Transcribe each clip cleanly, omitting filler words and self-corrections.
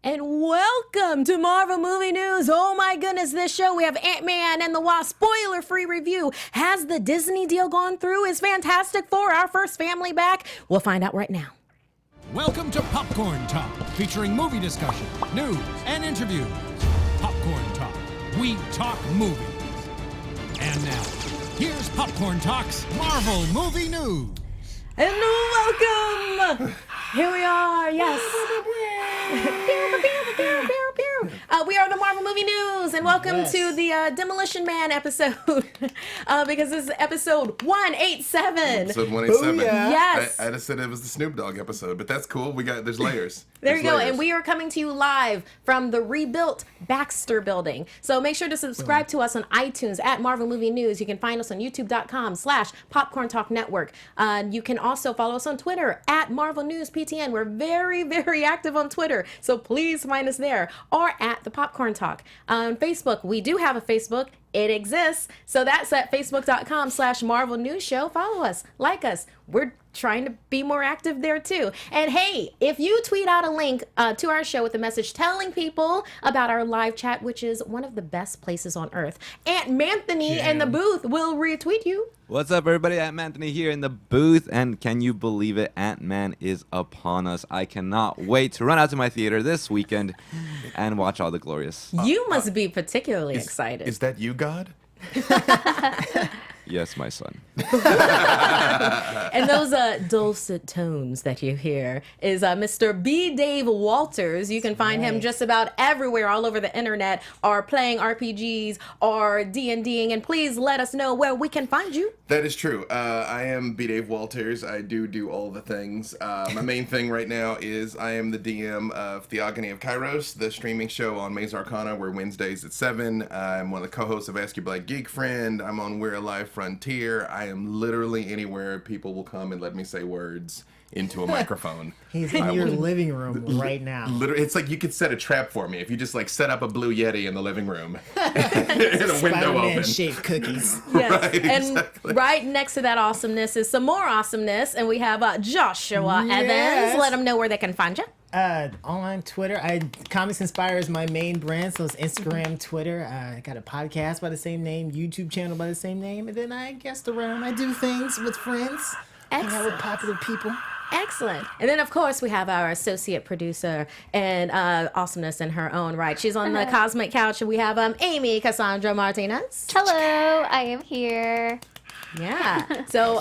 And welcome to Marvel Movie News. Oh my goodness, this show we have Ant-Man and the Wasp spoiler-free review. Has the Disney deal gone through? Is Fantastic Four our first family back? We'll find out right now. Welcome to Popcorn Talk, featuring movie discussion, news, and interviews. Popcorn Talk. We talk movies. And now, here's Popcorn Talk's Marvel Movie News. And welcome! Here we are, yes. We are the Marvel Movie News, and welcome to the Demolition Man episode, because this is episode 187. Episode 187. Yes. I just said it was the Snoop Dogg episode, but that's cool. There's layers. There you go, and we are coming to you live from the rebuilt Baxter Building. So make sure to subscribe to us on iTunes at Marvel Movie News. You can find us on youtube.com/Popcorn Talk Network. You can also follow us on Twitter at Marvel News PTN. We're very, very active on Twitter, so please find us there, or at the Popcorn Talk. On Facebook, we do have a Facebook. It exists. So that's at facebook.com/Marvel News Show. Follow us, like us. We're trying to be more active there too. And hey, if you tweet out a link to our show with a message telling people about our live chat, which is one of the best places on earth, Aunt Manthony in the booth will retweet you. What's up, everybody? Aunt Manthony here in the booth, and can you believe it? Ant-Man is upon us. I cannot wait to run out to my theater this weekend and watch all the glorious. You must be particularly excited. Is that you, God? Yes, my son. And those dulcet tones that you hear is Mr. B. Dave Walters. You can find him just about everywhere, all over the internet, or playing RPGs or D&Ding. And please let us know where we can find you. That is true. I am B. Dave Walters. I do all the things. My main thing right now is I am the DM of Theogony of Kairos, the streaming show on Maze Arcana. We're Wednesdays at 7. I'm one of the co-hosts of Ask Your Black Geek Friend. I'm on We're Alive Frontier. I am literally anywhere people will come and let me say words into a microphone. He's in your living room right now. Literally, it's like you could set a trap for me if you just like set up a blue Yeti in the living room and a window open. Spider-Man-shaped cookies. Yes. Right, and exactly. right next to that awesomeness is some more awesomeness. And we have Joshua Evans. Let them know where they can find you. On Twitter, Comics Inspire is my main brand, so it's Instagram, Twitter. I got a podcast by the same name, YouTube channel by the same name, and then I guest around. I do things with friends, hang out with popular people. Excellent. And then, of course, we have our associate producer and awesomeness in her own right. She's on the Cosmic Couch, and we have Amy Cassandra Martinez. Hello, I am here. Yeah. So,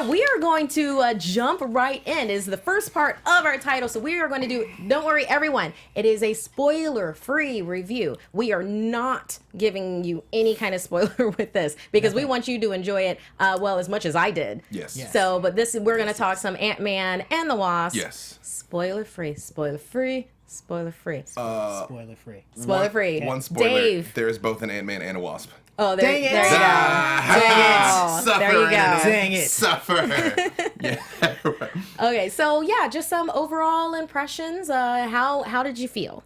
we are going to jump right in. It is the first part of our title. So we are going to do, don't worry, everyone, it is a spoiler-free review. We are not giving you any kind of spoiler with this because we want you to enjoy it, as much as I did. Yes. So, but we're going to talk some Ant-Man and the Wasp. Yes. Spoiler-free, spoiler-free, spoiler-free. Spoiler-free. Spoiler-free. One spoiler. Dave. There is both an Ant-Man and a Wasp. Oh, Dang it. there you go. Suffer, there you go. Dang it. Suffer. Yeah. Right. Okay, so yeah, just some overall impressions. How did you feel?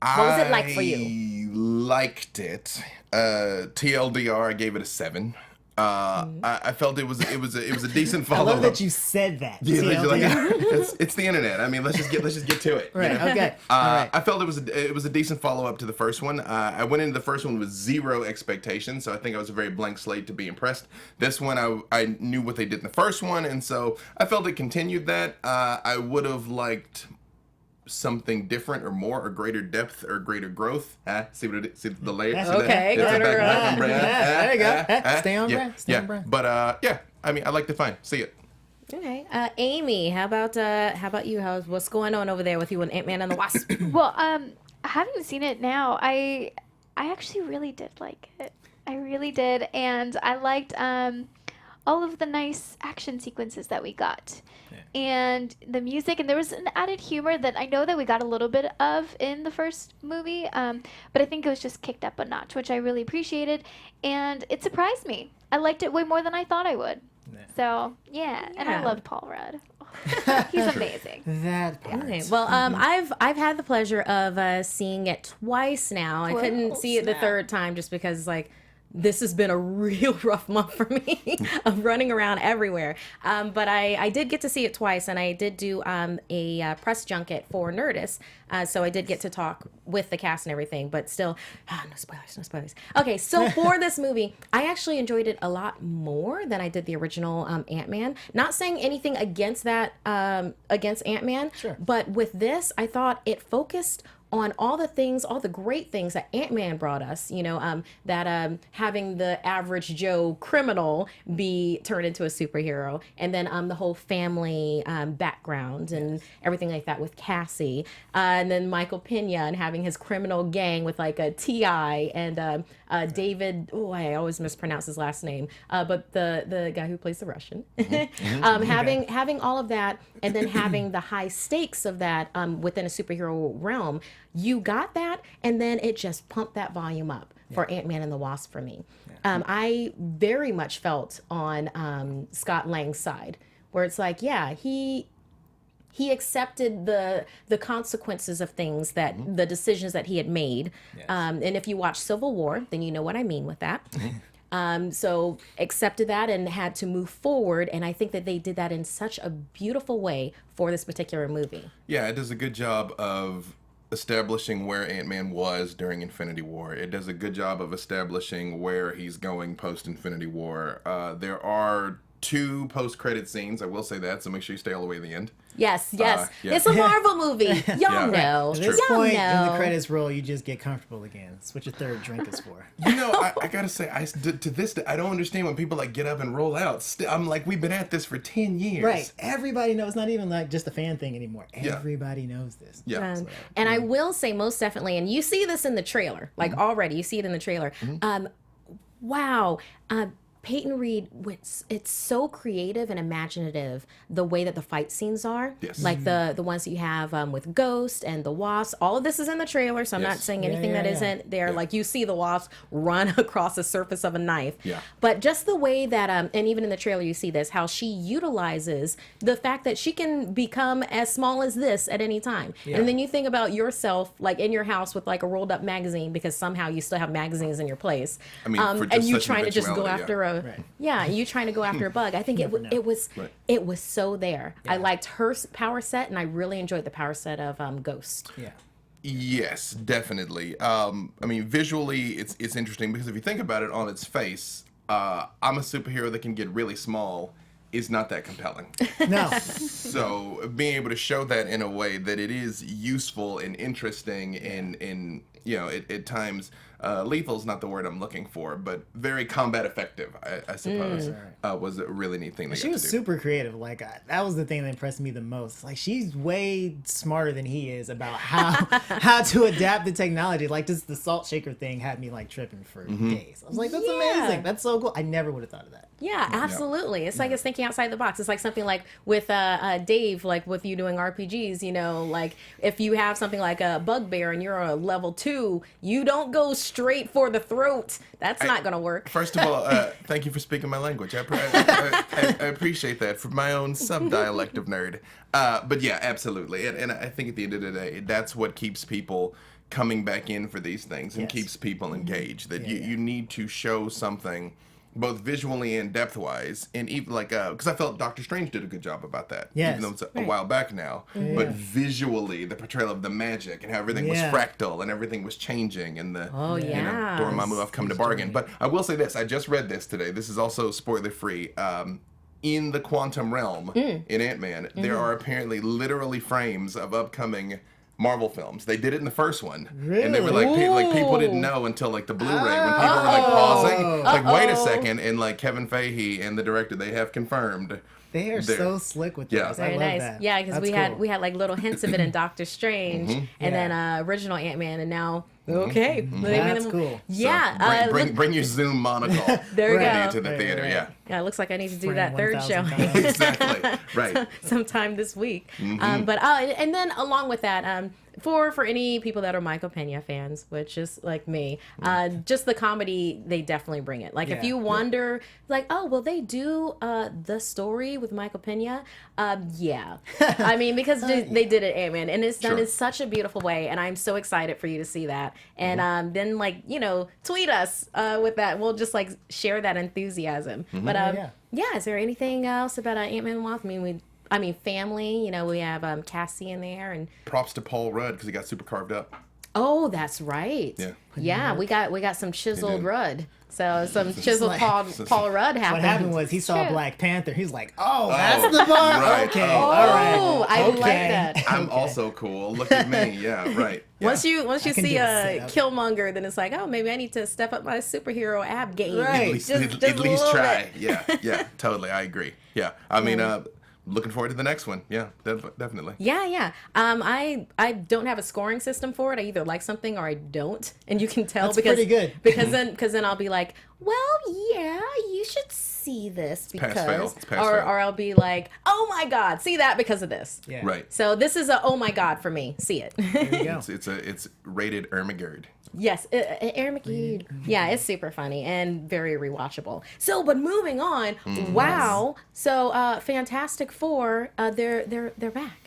What was it like for you? I liked it. TLDR, I gave it a 7. I felt it was a decent I follow-up. love that you said that. Yeah, it's the internet. I mean, let's just get to it. Right. You know? Okay. All right. I felt it was a decent follow-up to the first one. I went into the first one with 0 expectations, so I think I was a very blank slate to be impressed. This one, I knew what they did in the first one, and so I felt it continued that. I would have liked something different or more or greater depth or greater growth. See the layers? Okay, greater growth. There you go. Stay on brand. Stay on brand. But I mean, I liked it fine. See it. Okay, Amy, how about you? What's going on over there with you and Ant-Man and the Wasp? Well, having seen it now, I actually really did like it. I really did, and I liked all of the nice action sequences that we got. And the music, and there was an added humor that I know that we got a little bit of in the first movie, but I think it was just kicked up a notch, which I really appreciated, and it surprised me. I liked it way more than I thought I would. Yeah. So, and I loved Paul Rudd. He's amazing. That part. Okay. Well, I've had the pleasure of seeing it twice now. I couldn't see it the third time just because, this has been a real rough month for me of running around everywhere. But I did get to see it twice, and I did do a press junket for Nerdist. So I did get to talk with the cast and everything, but still, no spoilers, no spoilers. Okay, so for this movie, I actually enjoyed it a lot more than I did the original Ant-Man. Not saying anything against that, against Ant-Man, Sure. but with this, I thought it focused on all the things, all the great things that Ant-Man brought us, that having the average Joe criminal be turned into a superhero, and then the whole family background and everything like that with Cassie, and then Michael Pena and having his criminal gang with like a T.I. and David, I always mispronounce his last name, but the guy who plays the Russian. Having all of that, and then having the high stakes of that within a superhero realm. You got that, and then it just pumped that volume up for Ant-Man and the Wasp for me. I very much felt on Scott Lang's side, where it's like, he accepted the consequences of things that the decisions that he had made. Yes. And if you watch Civil War, then you know what I mean with that. So accepted that and had to move forward, and I think that they did that in such a beautiful way for this particular movie. Yeah, it does a good job of establishing where Ant-Man was during Infinity War. It does a good job of establishing where he's going post-Infinity War. There are 2 post-credit scenes, I will say that, so make sure you stay all the way to the end. Yes. Yeah. It's a Marvel movie. Y'all Yeah. know. At this Y'all point know. in the credits roll, you just get comfortable again. It's what your third drink is for. I gotta say, to this day, I don't understand when people like get up and roll out. I'm like, we've been at this for 10 years. Right. Everybody knows. It's not even like just a fan thing anymore. Yeah. Everybody knows this. Yeah. And I will say most definitely, and you see this in the trailer, like already, you see it in the trailer. Wow. Peyton Reed, it's so creative and imaginative, the way that the fight scenes are. Yes. Like the ones that you have with Ghost and the Wasp. All of this is in the trailer, so I'm not Yes. saying anything that isn't there. Yeah. Like you see the Wasp run across the surface of a knife. Yeah. But just the way that, and even in the trailer you see this, how she utilizes the fact that she can become as small as this at any time. Yeah. And then you think about yourself, like in your house with like a rolled up magazine, because somehow you still have magazines in your place. I mean, for just and you such an trying to just go eventuality, after a you trying to go after a bug. I think it was Right. it was so there. I Yeah. liked her power set, and I really enjoyed the power set of Ghost. Yeah. Yes, definitely. I mean, visually, it's interesting because if you think about it on its face, I'm a superhero that can get really small is not that compelling. No. So being able to show that in a way that it is useful and interesting and at times lethal is not the word I'm looking for, but very combat effective, I suppose, was a really neat thing. She was super creative. Like that was the thing that impressed me the most. Like she's way smarter than he is about how to adapt the technology. Like just the salt shaker thing had me like tripping for days. I was like, that's amazing. That's so cool. I never would have thought of that. Yeah, absolutely. It's like it's thinking outside the box. It's like something like with Dave, like with you doing RPGs, like if you have something like a bugbear and you're a level 2, you don't go straight for the throat. That's not going to work. First of all, thank you for speaking my language. I appreciate that for my own sub-dialect of nerd. But yeah, absolutely. And I think at the end of the day, that's what keeps people coming back in for these things and keeps people engaged. That you need to show something both visually and depth-wise, and even like because I felt Doctor Strange did a good job about that, Yes. even though it's a while back now. But visually, the portrayal of the magic and how everything was fractal and everything was changing, and the Dormammu, I've come to bargain. But I will say this: I just read this today. This is also spoiler-free. In the quantum realm, in Ant-Man, there are apparently literally frames of upcoming Marvel films. They did it in the first one, and they were like, people didn't know until like the Blu-ray when people were like pausing, like wait a second, and like Kevin Feige and the director, they have confirmed. They are so slick with Yeah. this. Very I love nice. that. Yeah, because That's we had like little hints of it in Doctor Strange, and then original Ant-Man, and now That's cool. Yeah, So bring your Zoom monocle There we with go. you to the theater. right. Yeah, it looks like I need to do Frame that third 1,000 show. times. exactly. Right. Sometime this week. And then along with that, for any people that are Michael Pena fans, which is like me, just the comedy, they definitely bring it. Like if Yeah. you wonder, like, oh, will they do the story with Michael Pena? Yeah, I mean, because they did it, Ant-Man, and it's done Sure. in such a beautiful way, and I'm so excited for you to see that. And then like tweet us with that. We'll just like share that enthusiasm. But yeah, is there anything else about Ant-Man and Wasp? I mean, family. We have Cassie in there, and Props to Paul Rudd because he got super carved up. oh, that's right. Yeah. We got some chiseled did. Rudd. So some chiseled like- Paul Rudd happened. What happened was he saw True. Black Panther. He's like, oh, that's the bar. right. Okay, Oh, all right. Oh, I like Okay. that. I'm also cool. Look at me. Yeah, right. Yeah. Once you can see do a a setup. Killmonger, then it's like, oh, maybe I need to step up my superhero ab game. Right. At least, Just at a least little try. bit. Yeah, totally. I agree. Yeah. I mean, looking forward to the next one. Yeah, definitely. Yeah. I don't have a scoring system for it. I either like something or I don't, and you can tell That's because pretty good. because then I'll be like, well, yeah, you should see this because, pass-fail. It's pass-fail. or I'll be like, oh my god, see that because of this. Yeah. Right. So this is a oh my god for me. See it. There you go. It's rated Ermagerd. Yes, Aaron McGee. Yeah, it's super funny and very rewatchable. So, but moving on. Wow. So, Fantastic Four, they're back.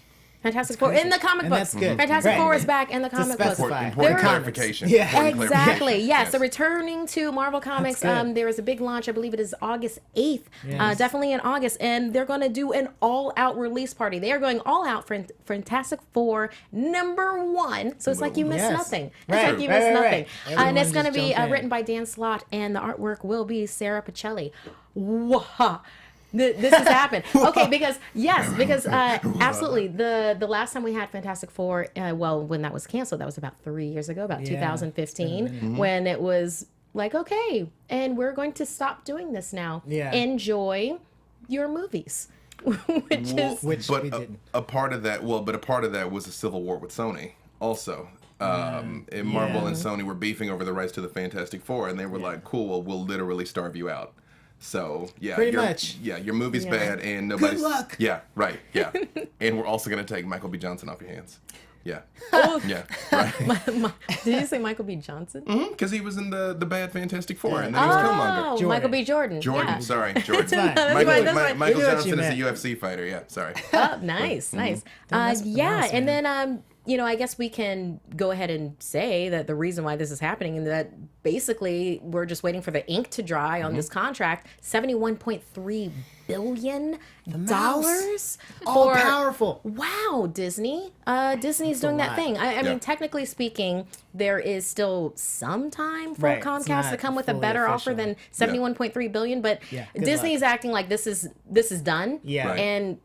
Fantastic Four in the comic And books. that's good. Fantastic Right. Four is back in the comic books. specify. Important There are- clarification. Yeah. Important Exactly. clarification. Yes. So returning to Marvel Comics, good. there is a big launch. I believe it is August 8th. Yes. Definitely in August, and they're going to do an all-out release party. They are going all out for Fantastic Four #1. So it's like you miss Yes. nothing. It's Right, like you right, miss right, nothing. right. And it's Everyone going to just be jump in. written by Dan Slott, and the artwork will be Sarah Pacelli. Wow. This has happened. Okay, because absolutely the last time we had Fantastic Four, when that was canceled, that was about 3 years ago, about Yeah. 2015, when it was like, okay, and we're going to stop doing this now. Yeah. Enjoy your movies, which is Which But we didn't. a part of that, but a part of that was a civil war with Sony also. And Marvel and Sony were beefing over the rights to the Fantastic Four, and they were like, "Cool, well, we'll literally starve you out." So yeah, Pretty much. Yeah, your movie's bad, and nobody's. luck. Yeah, right. Yeah, and we're also gonna take Michael B. Johnson off your hands. Yeah, Oh, yeah, right. did you say Michael B. Johnson? Because he was in the bad Fantastic Four, and then he was Killmonger. Oh, Jordan. Michael B. Jordan. Jordan, Yeah. sorry, Jordan. fine. That's Michael, fine, that's fine. Michael We knew what Johnson you is a meant. UFC fighter. Yeah, sorry. Oh, nice. mess with the Yeah, mouse, and man. then I guess we can go ahead and say that the reason why this is happening and that basically we're just waiting for the ink to dry on this contract, $71.3 billion All powerful. Wow, Disney. Disney's doing a that lot. thing. I Yeah. mean, technically speaking, there is still some time for Right, it's Comcast to not come with a fully better offer official. than 71.3 billion, but Yeah, good Disney's acting like this is done. Yeah. Right. And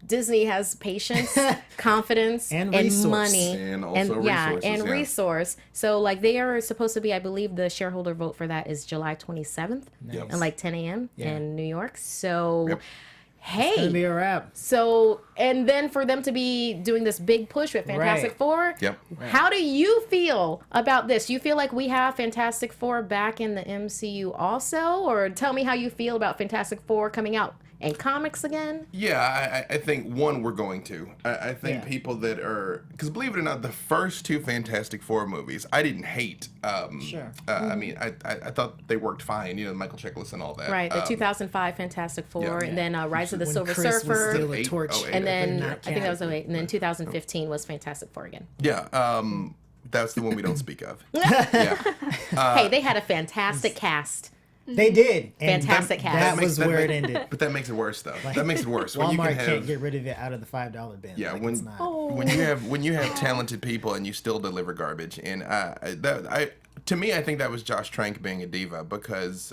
Disney has patience, confidence, And and resource. money, And also resources, yeah. resource. So like they are supposed to be, I believe the shareholder vote for that is July 27th, Yep. and like 10 a.m. Yeah. in New York. So. Yep. Hey, Gonna be a wrap. so, and then for them to be doing this big push with Fantastic Right. Four, Yep. how do you feel about this? You feel like we have Fantastic Four back in the MCU also? Or tell me how you feel about Fantastic Four coming out in comics again? Yeah, I think we're going to. I think Yeah. people that are, because believe it or not, the first two Fantastic Four movies I didn't hate. Sure. I mean, I thought they worked fine. Michael Chiklis and all that. Right, the 2005 Fantastic Four, yeah. and then Rise of the When Silver Chris was Surfer, still a 08, torch. 08, and then Not I think that was Cat. 08, and then 2015 was Fantastic Four again. Yeah. That's the one we don't speak of. Yeah. Hey, they had a fantastic cast. They did. And Fantastic cast. That makes- was where it makes- ended. But that makes it worse, though. That makes it worse. When you Walmart can have, can't get rid of it out of the $5 bin. Yeah, Like, when- it's not. when you have talented people and you still deliver garbage, and to me, I think that was Josh Trank being a diva because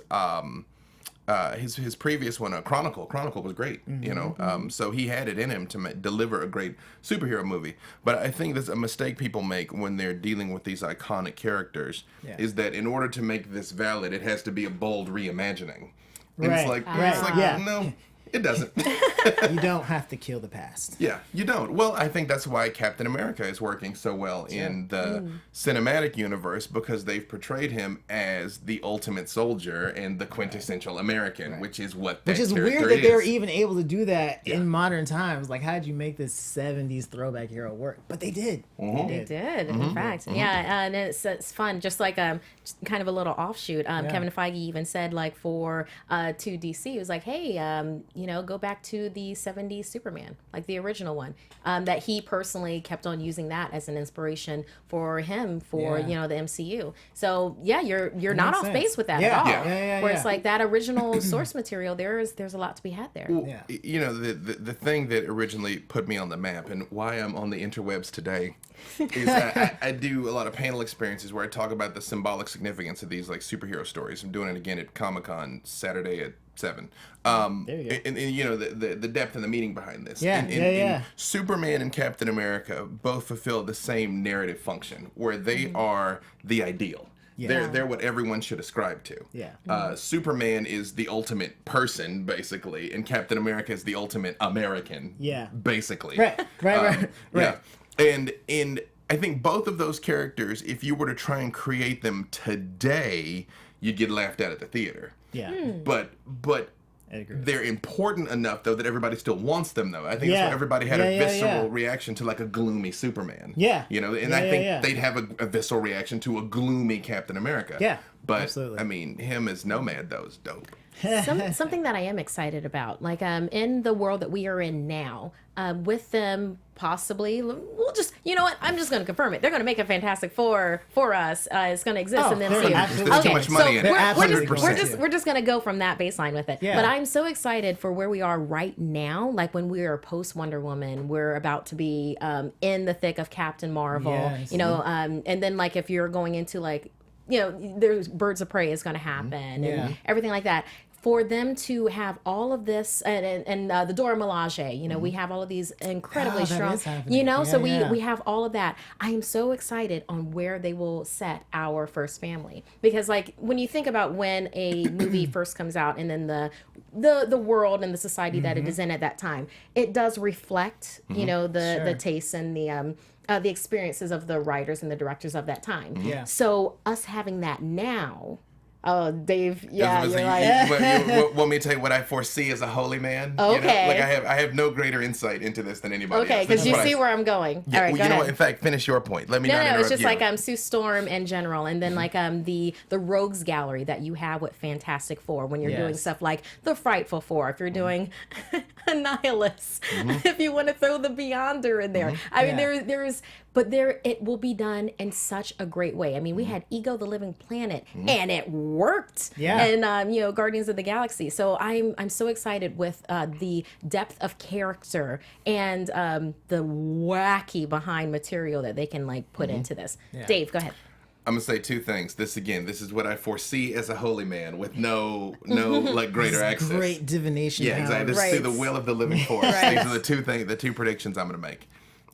his previous one, Chronicle was great, so he had it in him to deliver a great superhero movie. But I think that's a mistake people make when they're dealing with these iconic characters, Yeah. is that in order to make this valid, it has to be a bold reimagining. And Right, it's like, right, yeah. no. It doesn't. You don't have to kill the past. Yeah, you don't. Well, I think that's why Captain America is working so well in the cinematic universe, because they've portrayed him as the ultimate soldier and the quintessential American, which is what that Which is character weird that they're is. even able to do that Yeah. in modern times. Like, how did you make this 70s throwback hero work? But they did. They did, in fact. Yeah, and it's fun. Just like just kind of a little offshoot. Kevin Feige even said, like, for to DC, he was like, hey, go back to the 70s Superman, like the original one. That he personally kept on using that as an inspiration for him for the MCU. So yeah, you're not off sense. base with that Yeah. at all. Yeah. Where it's like that original source material, there's a lot to be had there. Well, Yeah. the thing that originally put me on the map and why I'm on the interwebs today is I do a lot of panel experiences where I talk about the symbolic significance of these like superhero stories. I'm doing it again at Comic-Con Saturday at 7. There you go. And the depth and the meaning behind this. Yeah, And Superman and Captain America both fulfill the same narrative function where they are the ideal. Yeah. They're what everyone should ascribe to. Yeah. Superman is the ultimate person, basically, and Captain America is the ultimate American. Yeah. Basically. Right. Yeah. And I think both of those characters, if you were to try and create them today, you'd get laughed at the theater. Yeah. But I agree. they're important enough, though, that everybody still wants them, though. I think that's why everybody had a visceral reaction to, like, a gloomy Superman. Yeah. And I think they'd have a visceral reaction to a gloomy Captain America. Yeah, But, absolutely. I mean, him as Nomad, though, is dope. Something that I am excited about, like in the world that we are in now, with them possibly, we'll just, you know what? I'm just going to confirm it. They're going to make a Fantastic Four for us. It's going to exist in the they're MCU. absolutely There's too much money in it. We're just going to go from that baseline with it. Yeah. But I'm so excited for where we are right now. Like when we are post Wonder Woman, we're about to be in the thick of Captain Marvel. Yes. And then like if you're going into like, there's Birds of Prey is going to happen and everything like that. For them to have all of this and the Dora Milaje, we have all of these incredibly that strong, is happening. so Yeah. we have all of that. I am so excited on where they will set our first family, because like when you think about when a movie first comes out and then the world and the society that it is in at that time, it does reflect, the tastes and the experiences of the writers and the directors of that time. Yeah. So us having that now. Oh, Dave, I yeah, was you're gonna like, say, you want me to tell you what I foresee as a holy man? Okay. Like I have no greater insight into this than anybody okay, else. because This is you what I- see where I'm going. Yeah, All right, well, go you know ahead. what? In fact, finish your point. Let me not No, interrupt it's just you. like Sue Storm in general, and then like the Rogues Gallery that you have with Fantastic Four when you're doing Yes. stuff like the Frightful Four, if you're doing Annihilus, if you want to throw the Beyonder in there. I mean, it will be done in such a great way. I mean, we had Ego the Living Planet, and it worked. Yeah. And Guardians of the Galaxy. So I'm so excited with the depth of character and the wacky behind material that they can like put into this. Dave, go ahead. I'm gonna say two things. This is what I foresee as a holy man with no like greater access. Great divination. Yeah, exactly. powers. This is through the will of the living force. Right. These are the two predictions I'm gonna make.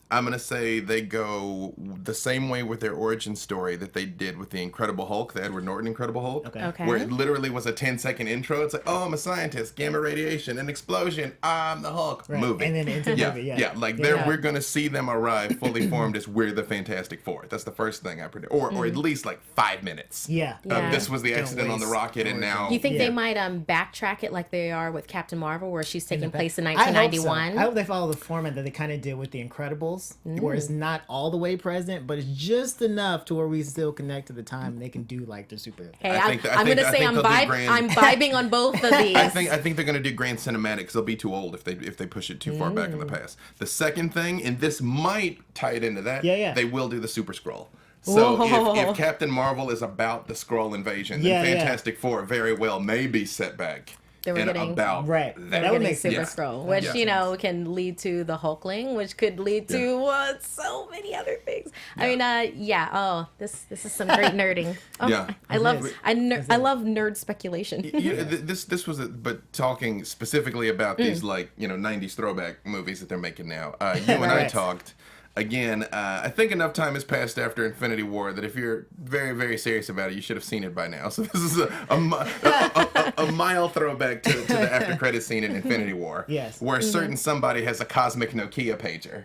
I'm gonna say they go the same way with their origin story that they did with the Incredible Hulk, the Edward Norton Incredible Hulk. Okay. Where it literally was a 10-second intro. It's like, oh, I'm a scientist, gamma radiation, an explosion, I'm the Hulk. Right. Movie. And then into the yeah, movie, yeah. Like we're gonna see them arrive fully formed as we're the Fantastic Four. That's the first thing I predict, or at least like 5 minutes. Yeah. Yeah. This was the accident on the waste rocket, and now Do you think they Yeah. might backtrack it like they are with Captain Marvel, where she's taking place in I hope so. 1991? I hope they follow the format that they kind of did with the Incredibles, where it's not all the way present, but it's just enough to where we still connect to the time and they can do like the super. Hey, I think I'm going to say they'll do I'm vibing on both of these. I think they're gonna do grand cinematics. They'll be too old if they push it too far back in the past. The second thing, and this might tie it into that, Yeah. they will do the Super Skrull. So Whoa. if Captain Marvel is about the Skrull invasion, then Yeah, yeah. Fantastic Four very well may be set back. They were and getting- about Right. that. That That would would make Super sense. Skrull, which Yeah. can lead to the Hulkling, which could lead to so many other things. I mean, this is some great nerding. Oh, Yeah. I love nerd speculation. This was but talking specifically about these 90s throwback movies that they're making now. You and I Right. talked again, I think enough time has passed after Infinity War that if you're very, very serious about it, you should have seen it by now. So this is a mild throwback to the after credit scene in Infinity War. Yes. Where certain somebody has a cosmic Nokia pager.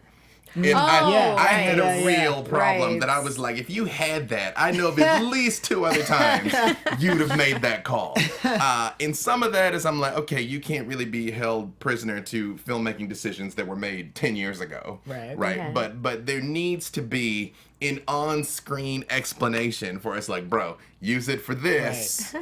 And Oh, I had a yeah. real problem Right. that I was like, if you had that, I know of at least 2 other times you'd have made that call. And some of that is I'm like, okay, you can't really be held prisoner to filmmaking decisions that were made 10 years ago. Right. Okay. But there needs to be an on-screen explanation for us, like, bro, use it for this.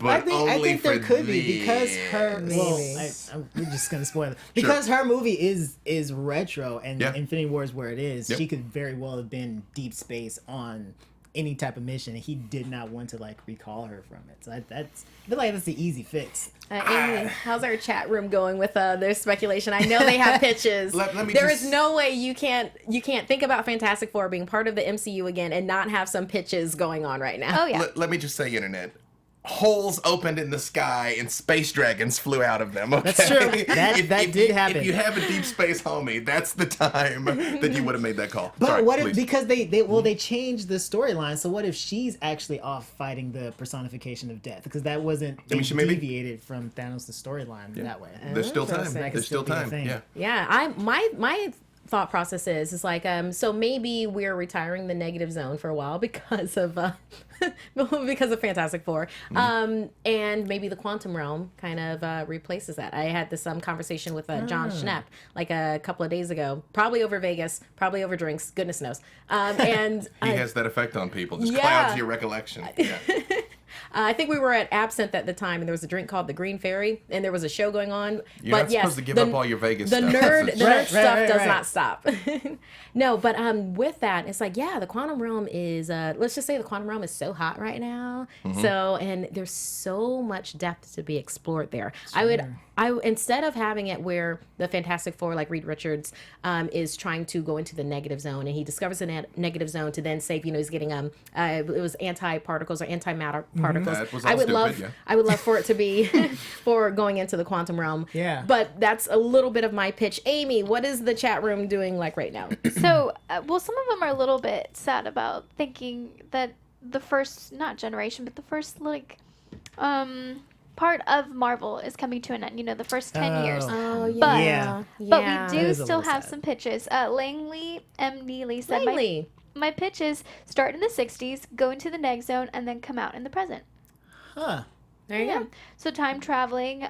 But I think there could be because her. Well, Maybe. we're just gonna spoil it because her movie is retro and Yeah. Infinity War is where it is. Yep. She could very well have been deep space on any type of mission, and he did not want to like recall her from it. So I feel like that's the easy fix. Amy, how's our chat room going with their speculation? I know they have pitches. Let me There just- is no way you can't think about Fantastic Four being part of the MCU again and not have some pitches going on right now. Oh yeah. Let me just say, internet. Holes opened in the sky and space dragons flew out of them. Okay? That's true. That did happen. If you have a deep space homie, that's the time that you would have made that call. But Sorry, what if please. because they changed the storyline? So what if she's actually off fighting the personification of death? Because that wasn't they she may be- deviated from Thanos' storyline that way. There's still time. That could There's still still be a time. thing. Yeah. Yeah, my thought process is like so maybe we're retiring the negative zone for a while because of because of Fantastic Four, and maybe the quantum realm kind of replaces that. I had this conversation with John Schnepp like a couple of days ago, probably over Vegas, probably over drinks, goodness knows, and He has that effect on people. Just Yeah. clouds your recollection. Yeah. I think we were at Absinthe at the time, and there was a drink called the Green Fairy, and there was a show going on. You're but not yes, supposed to give the, up all your Vegas the stuff. nerd, the nerd Right, stuff right, does right. not stop. No, but with that, it's like the quantum realm is. Let's just say the quantum realm is so hot right now. So and there's so much depth to be explored there. I instead of having it where the Fantastic Four, like Reed Richards, is trying to go into the negative zone, and he discovers the negative zone to then save. He's getting it was anti-particles or antimatter particles. That was all I would stupid, love yeah. I would love for it to be for going into the quantum realm. Yeah. But that's a little bit of my pitch. Amy, what is the chat room doing like right now? So, well, some of them are a little bit sad about thinking that the first, not generation, but the first, part of Marvel is coming to an end. The first 10 years. Oh yeah. But we That do is a still little have sad. some pitches. Langley M. Neely said, Langley. my pitches start in the 60s, go into the neg zone, and then come out in the present. Huh. There you Yeah. go. So time traveling.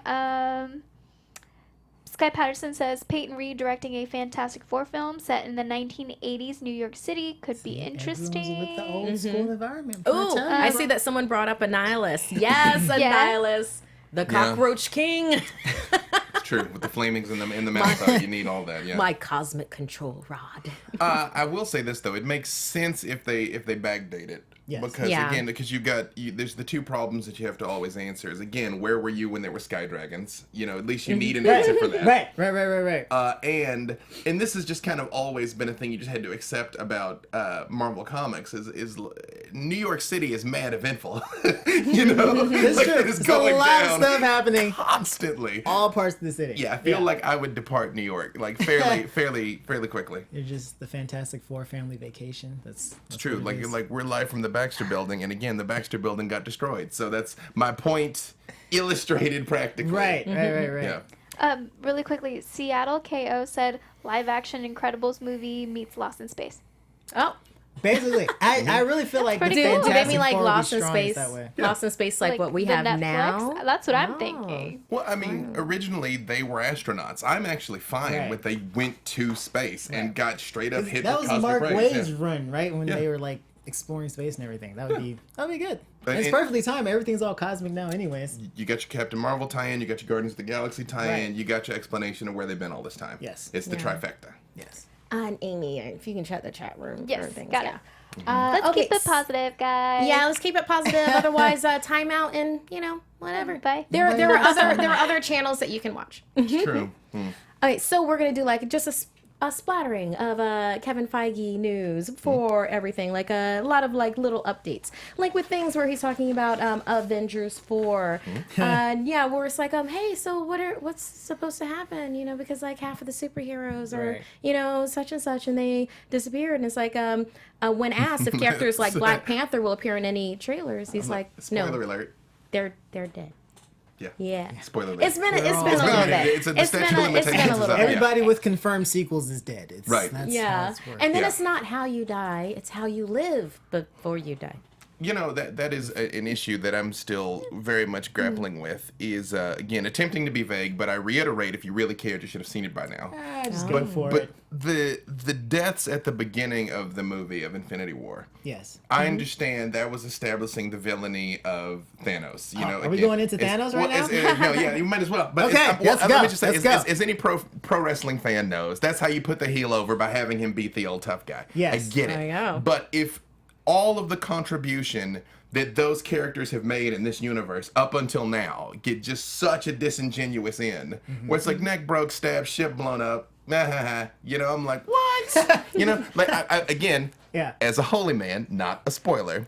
Sky Patterson says Peyton Reed directing a Fantastic Four film set in the 1980s New York City could be interesting. Everyone's with the old school environment. Ooh, I see that someone brought up a nihilist. Yes, a Yeah. nihilist. The cockroach king. It's true. With the flamings in the mouth, though, you need all that. Yeah. My cosmic control rod. I will say this though, it makes sense if they backdate it. Yes. Because Yeah. again, because there's the two problems that you have to always answer. Is again, where were you when there were sky dragons? At least you need an answer for that. Right. And this has just kind of always been a thing you just had to accept about Marvel Comics is New York City is mad eventful. That's Like, true. it is There's going a lot down of stuff happening. constantly. All parts of the city. Yeah, I feel like I would depart New York like fairly quickly. You're just the Fantastic Four family vacation. That's True. what it is. Like we're live from the Baxter Building, and again, the Baxter Building got destroyed. So that's my point, illustrated practically. Right. Yeah. Really quickly, Seattle KO said live action Incredibles movie meets Lost in Space. Oh, Basically, I really feel like the pretty cool. do they Fantastic mean like Four will be Lost in strongest Space? that way. Lost in Space, like what we the have Netflix? now? That's what I'm Oh. thinking. Well, I mean, originally they were astronauts. I'm actually fine Right. with they went to space and got straight up hit That with was cosmic Mark rays. Waid's Yeah. run, right? When Yeah. they were like exploring space and everything. That'd be good. But It's it- perfectly timed. Everything's all cosmic now, anyways. You got your Captain Marvel tie-in, you got your Guardians of the Galaxy tie-in, Right. you got your explanation of where they've been all this time. Yes. It's the Yeah. trifecta. Yes. And Amy, if you can check the chat room Yes, for things. got it. Yeah. Let's okay, keep it positive, guys. Yeah, let's keep it positive. Otherwise, time out and whatever. Bye. There are other channels that you can watch. It's true. Okay, so we're gonna do like just a a splattering of Kevin Feige news for everything, like a lot of like little updates, like with things where he's talking about Avengers 4, yeah, where it's like hey, so what's supposed to happen, you know, because like half of the superheroes are Right. you know such and such, and they disappeared, and it's like when asked if characters like Black Panther will appear in any trailers, he's like, Spoiler no, alert. they're dead. Yeah. Yeah. Spoiler alert. It's been a little bit. It's the statute of It's been limitations a is little up. bit. Everybody with confirmed sequels is dead. It's, Right. That's Yeah. how it's worked. And then Yeah. it's not how you die, it's how you live before you die. You know, that is an issue that I'm still very much grappling with, is, again, attempting to be vague, but I reiterate, if you really cared, you should have seen it by now. Just go for But it. the deaths at the beginning of the movie of Infinity War, Yes. I understand that was establishing the villainy of Thanos. You know, Are we again, going into it's- Thanos right well, now? no, yeah, you might as well. But Okay, let's go. let me just say, Let's go. as any pro wrestling fan knows, that's how you put the heel over, by having him beat the old tough guy. Yes. I get it. There you go. But if all of the contribution that those characters have made in this universe up until now get just such a disingenuous end, where it's like neck broke, stabbed, ship blown up, you know, I'm like, what? You know, like, I again, Yeah. as a holy man, not a spoiler,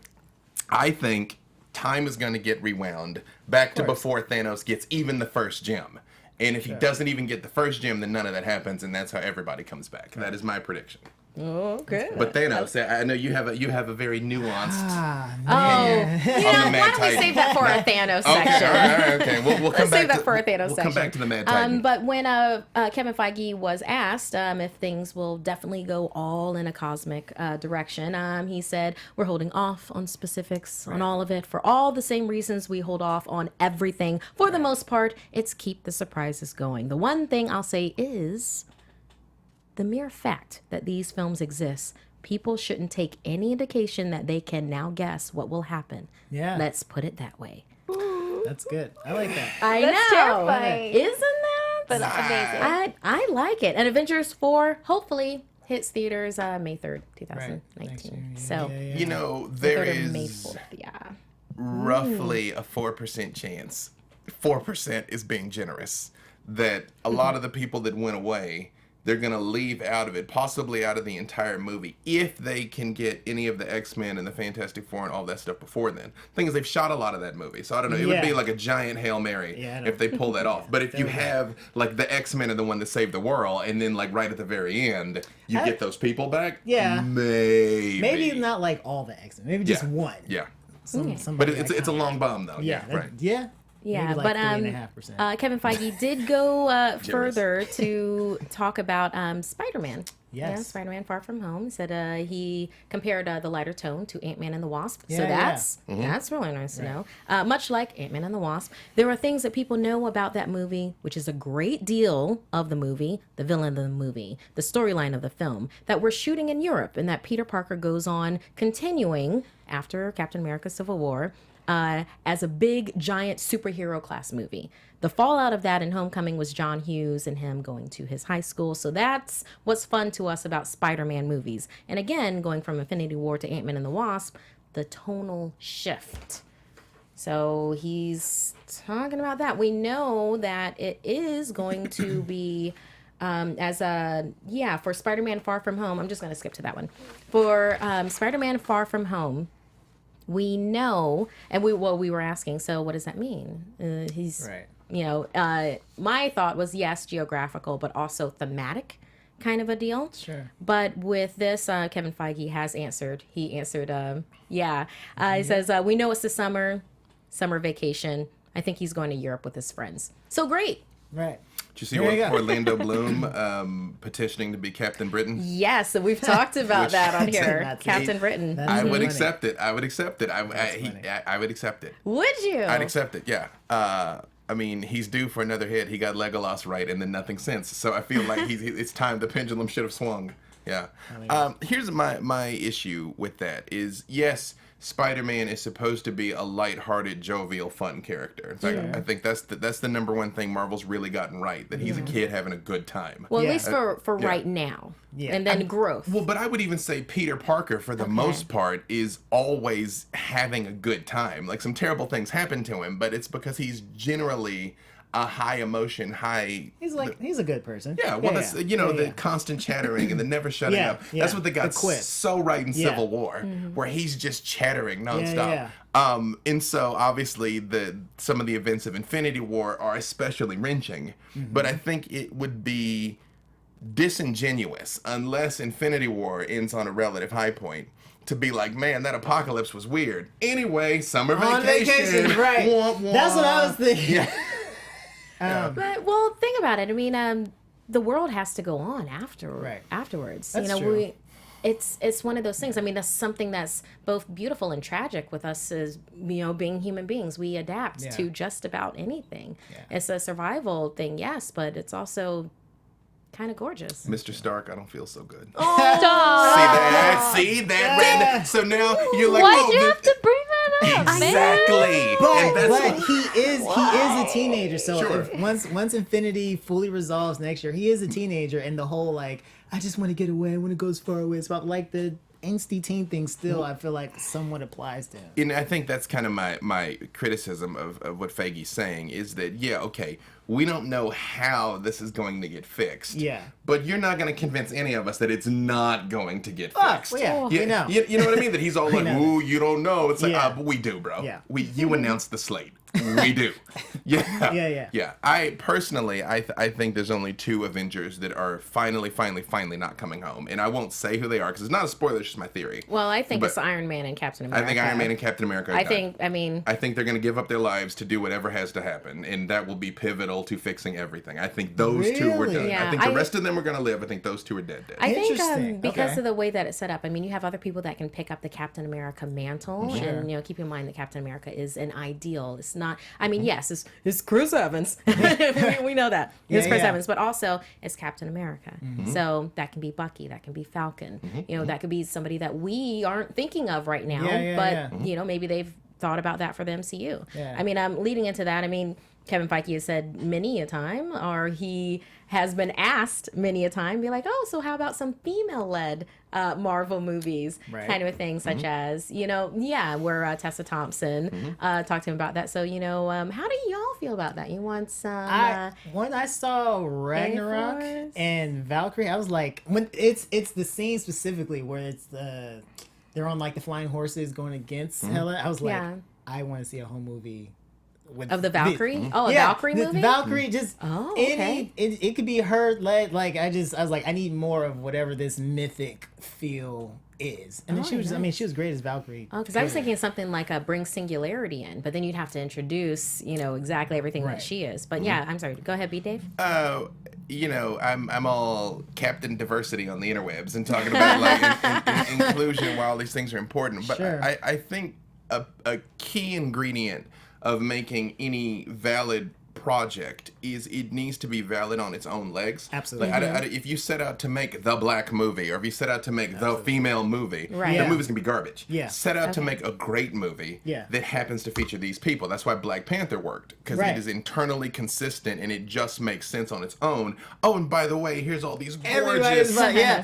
I think time is going to get rewound back to course. before Thanos gets even the first gem. And if he doesn't even get the first gem, then none of that happens, and that's how everybody comes back. That is my prediction. Okay. But Thanos, I know you have a very nuanced Oh, you know, on the why Mad don't we Titan. save that for our Thanos Okay, section? all right, okay. We'll come Let's back save that to, for our Thanos we'll section. come back to the Mad Titan. But when Kevin Feige was asked if things will definitely go all in a cosmic direction, he said, we're holding off on specifics on all of it for all the same reasons we hold off on everything. For the most part, it's keep the surprises going. The one thing I'll say is the mere fact that these films exist, people shouldn't take any indication that they can now guess what will happen. Yeah. Let's put it that way. That's good. I like that. I That's know. terrifying. Isn't that? But amazing. I like it. And Avengers 4 hopefully hits theaters May 3rd, Right. 2019. Next year. So Yeah. You know, May there 3rd or May is 4th, yeah. roughly a 4% chance, 4% is being generous, that a lot of the people that went away, they're going to leave out of it, possibly out of the entire movie, if they can get any of the X-Men and the Fantastic Four and all that stuff before then. Thing is, they've shot a lot of that movie, so I don't know. It would be Yeah. like a giant Hail Mary Yeah, I know. if they pull that off. But if you have, like, the X-Men are the one that saved the world, and then, like, right at the very end, you get those people back, Yeah. maybe. Maybe not like all the X-Men. Maybe just Yeah. one. Yeah. Somebody But it's a iconic. long bomb, though. Yeah. Yeah, right. Yeah. Yeah, Maybe like but 3.5%. Kevin Feige did go further to talk about Spider-Man. Yes. Yeah, Spider-Man Far From Home. He said he compared the lighter tone to Ant-Man and the Wasp. So Yeah, that's Mm-hmm. that's really nice to know. Much like Ant-Man and the Wasp, there are things that people know about that movie, which is a great deal of the movie, the villain of the movie, the storyline of the film, that we're shooting in Europe, and that Peter Parker goes on continuing after Captain America Civil War as a big, giant superhero class movie. The fallout of that in Homecoming was John Hughes and him going to his high school. So that's what's fun to us about Spider-Man movies. And again, going from Infinity War to Ant-Man and the Wasp, the tonal shift. So he's talking about that. We know that it is going to be for Spider-Man Far From Home. I'm just going to skip to that one. For Spider-Man Far From Home, we know, and we were asking, so what does that mean? He's, Right. you know, my thought was, yes, geographical, but also thematic kind of a deal. Sure. But with this, Kevin Feige has answered. He answered, he says, we know it's the summer vacation. I think he's going to Europe with his friends. So great. Right. Did you see There you go. Orlando Bloom petitioning to be Captain Britain? Yes, and we've talked about that on here. That's- Captain Britain. that's I would funny. accept it. I would accept it. I would accept it. Would you? I'd accept it. Yeah. I mean, he's due for another hit. He got Legolas right, and then nothing since. So I feel like it's time. The pendulum should have swung. Yeah. Here's my issue with that is, yes, Spider-Man is supposed to be a lighthearted, jovial, fun character. In fact, I think that's the number one thing Marvel's really gotten right, that he's a kid having a good time. Well, Yeah. at least for right now. Yeah. And then growth. Well, but I would even say Peter Parker, for the most part, is always having a good time. Like, some terrible things happen to him, but it's because he's generally a high emotion, high. He's a good person. Yeah, well, that's the constant chattering and the never shutting up. That's what they got so right in Civil War, where he's just chattering nonstop. And so obviously some of the events of Infinity War are especially wrenching, but I think it would be disingenuous unless Infinity War ends on a relative high point to be like, man, that apocalypse was weird. Anyway, summer vacation. Right? Wah, wah. That's what I was thinking. But well, think about it. I mean, the world has to go on afterwards. That's true. It's one of those things. I mean, that's something that's both beautiful and tragic with us as being human beings. We adapt to just about anything. Yeah. It's a survival thing, yes, but it's also kind of gorgeous. Mr. Stark, I don't feel so good. Oh, stop. See that? So now you're like, why'd you have to bring that up, exactly. But he is a teenager. So if once Infinity fully resolves next year, he is a teenager, and the whole like, I just want to get away. I want to go as far away. It's about like the angsty teen thing still, I feel like somewhat applies to him. And I think that's kind of my criticism of what Feige's saying is that, we don't know how this is going to get fixed. Yeah. But you're not going to convince any of us that it's not going to get fixed. Well, we know. You know what I mean? That he's all like, ooh, you don't know. It's like, but we do, bro. Yeah. You announced the slate. We do. Yeah. I personally, I think there's only 2 Avengers that are finally not coming home. And I won't say who they are because it's not a spoiler, it's just my theory. Well, I think it's Iron Man and Captain America. I think Iron Man and Captain America are I done. think they're going to give up their lives to do whatever has to happen. And that will be pivotal to fixing everything. I think those 2 were done. Yeah, I think the rest of them are going to live. I think those 2 are dead. I think because of the way that it's set up, I mean, you have other people that can pick up the Captain America mantle. And, keep in mind that Captain America is an ideal. It's not, I mean, yes, it's Chris Evans. we know that. It's Chris Evans, but also it's Captain America. So that can be Bucky, that can be Falcon. That could be somebody that we aren't thinking of right now, but maybe they've thought about that for the MCU. I mean, leading into that, I mean, Kevin Feige has said many a time, or he has been asked many a time, be like, oh, so how about some female-led Marvel movies, kind of a thing, such as, where Tessa Thompson talked to him about that. So, how do y'all feel about that? You want some... when I saw Ragnarok and Valkyrie, I was like, when it's the scene specifically where it's they're on like the flying horses going against Hela, I was like, I want to see a whole movie of the Valkyrie? Valkyrie movie? Valkyrie, just it could be her led. Like I was like, I need more of whatever this mythic feel is. And then she was great as Valkyrie. Oh, because I was thinking something like bring singularity in, but then you'd have to introduce, exactly everything that she is. But I'm sorry. Go ahead, B. Dave. I'm all Captain Diversity on the interwebs and talking about like inclusion while all these things are important. But I think a key ingredient of making any valid project is it needs to be valid on its own legs. Absolutely. Like, if you set out to make the black movie, or if you set out to make the female movie, the movie's gonna be garbage. Set out to make a great movie that happens to feature these people. That's why Black Panther worked, because it is internally consistent and it just makes sense on its own. Oh, and by the way, here's all these gorgeous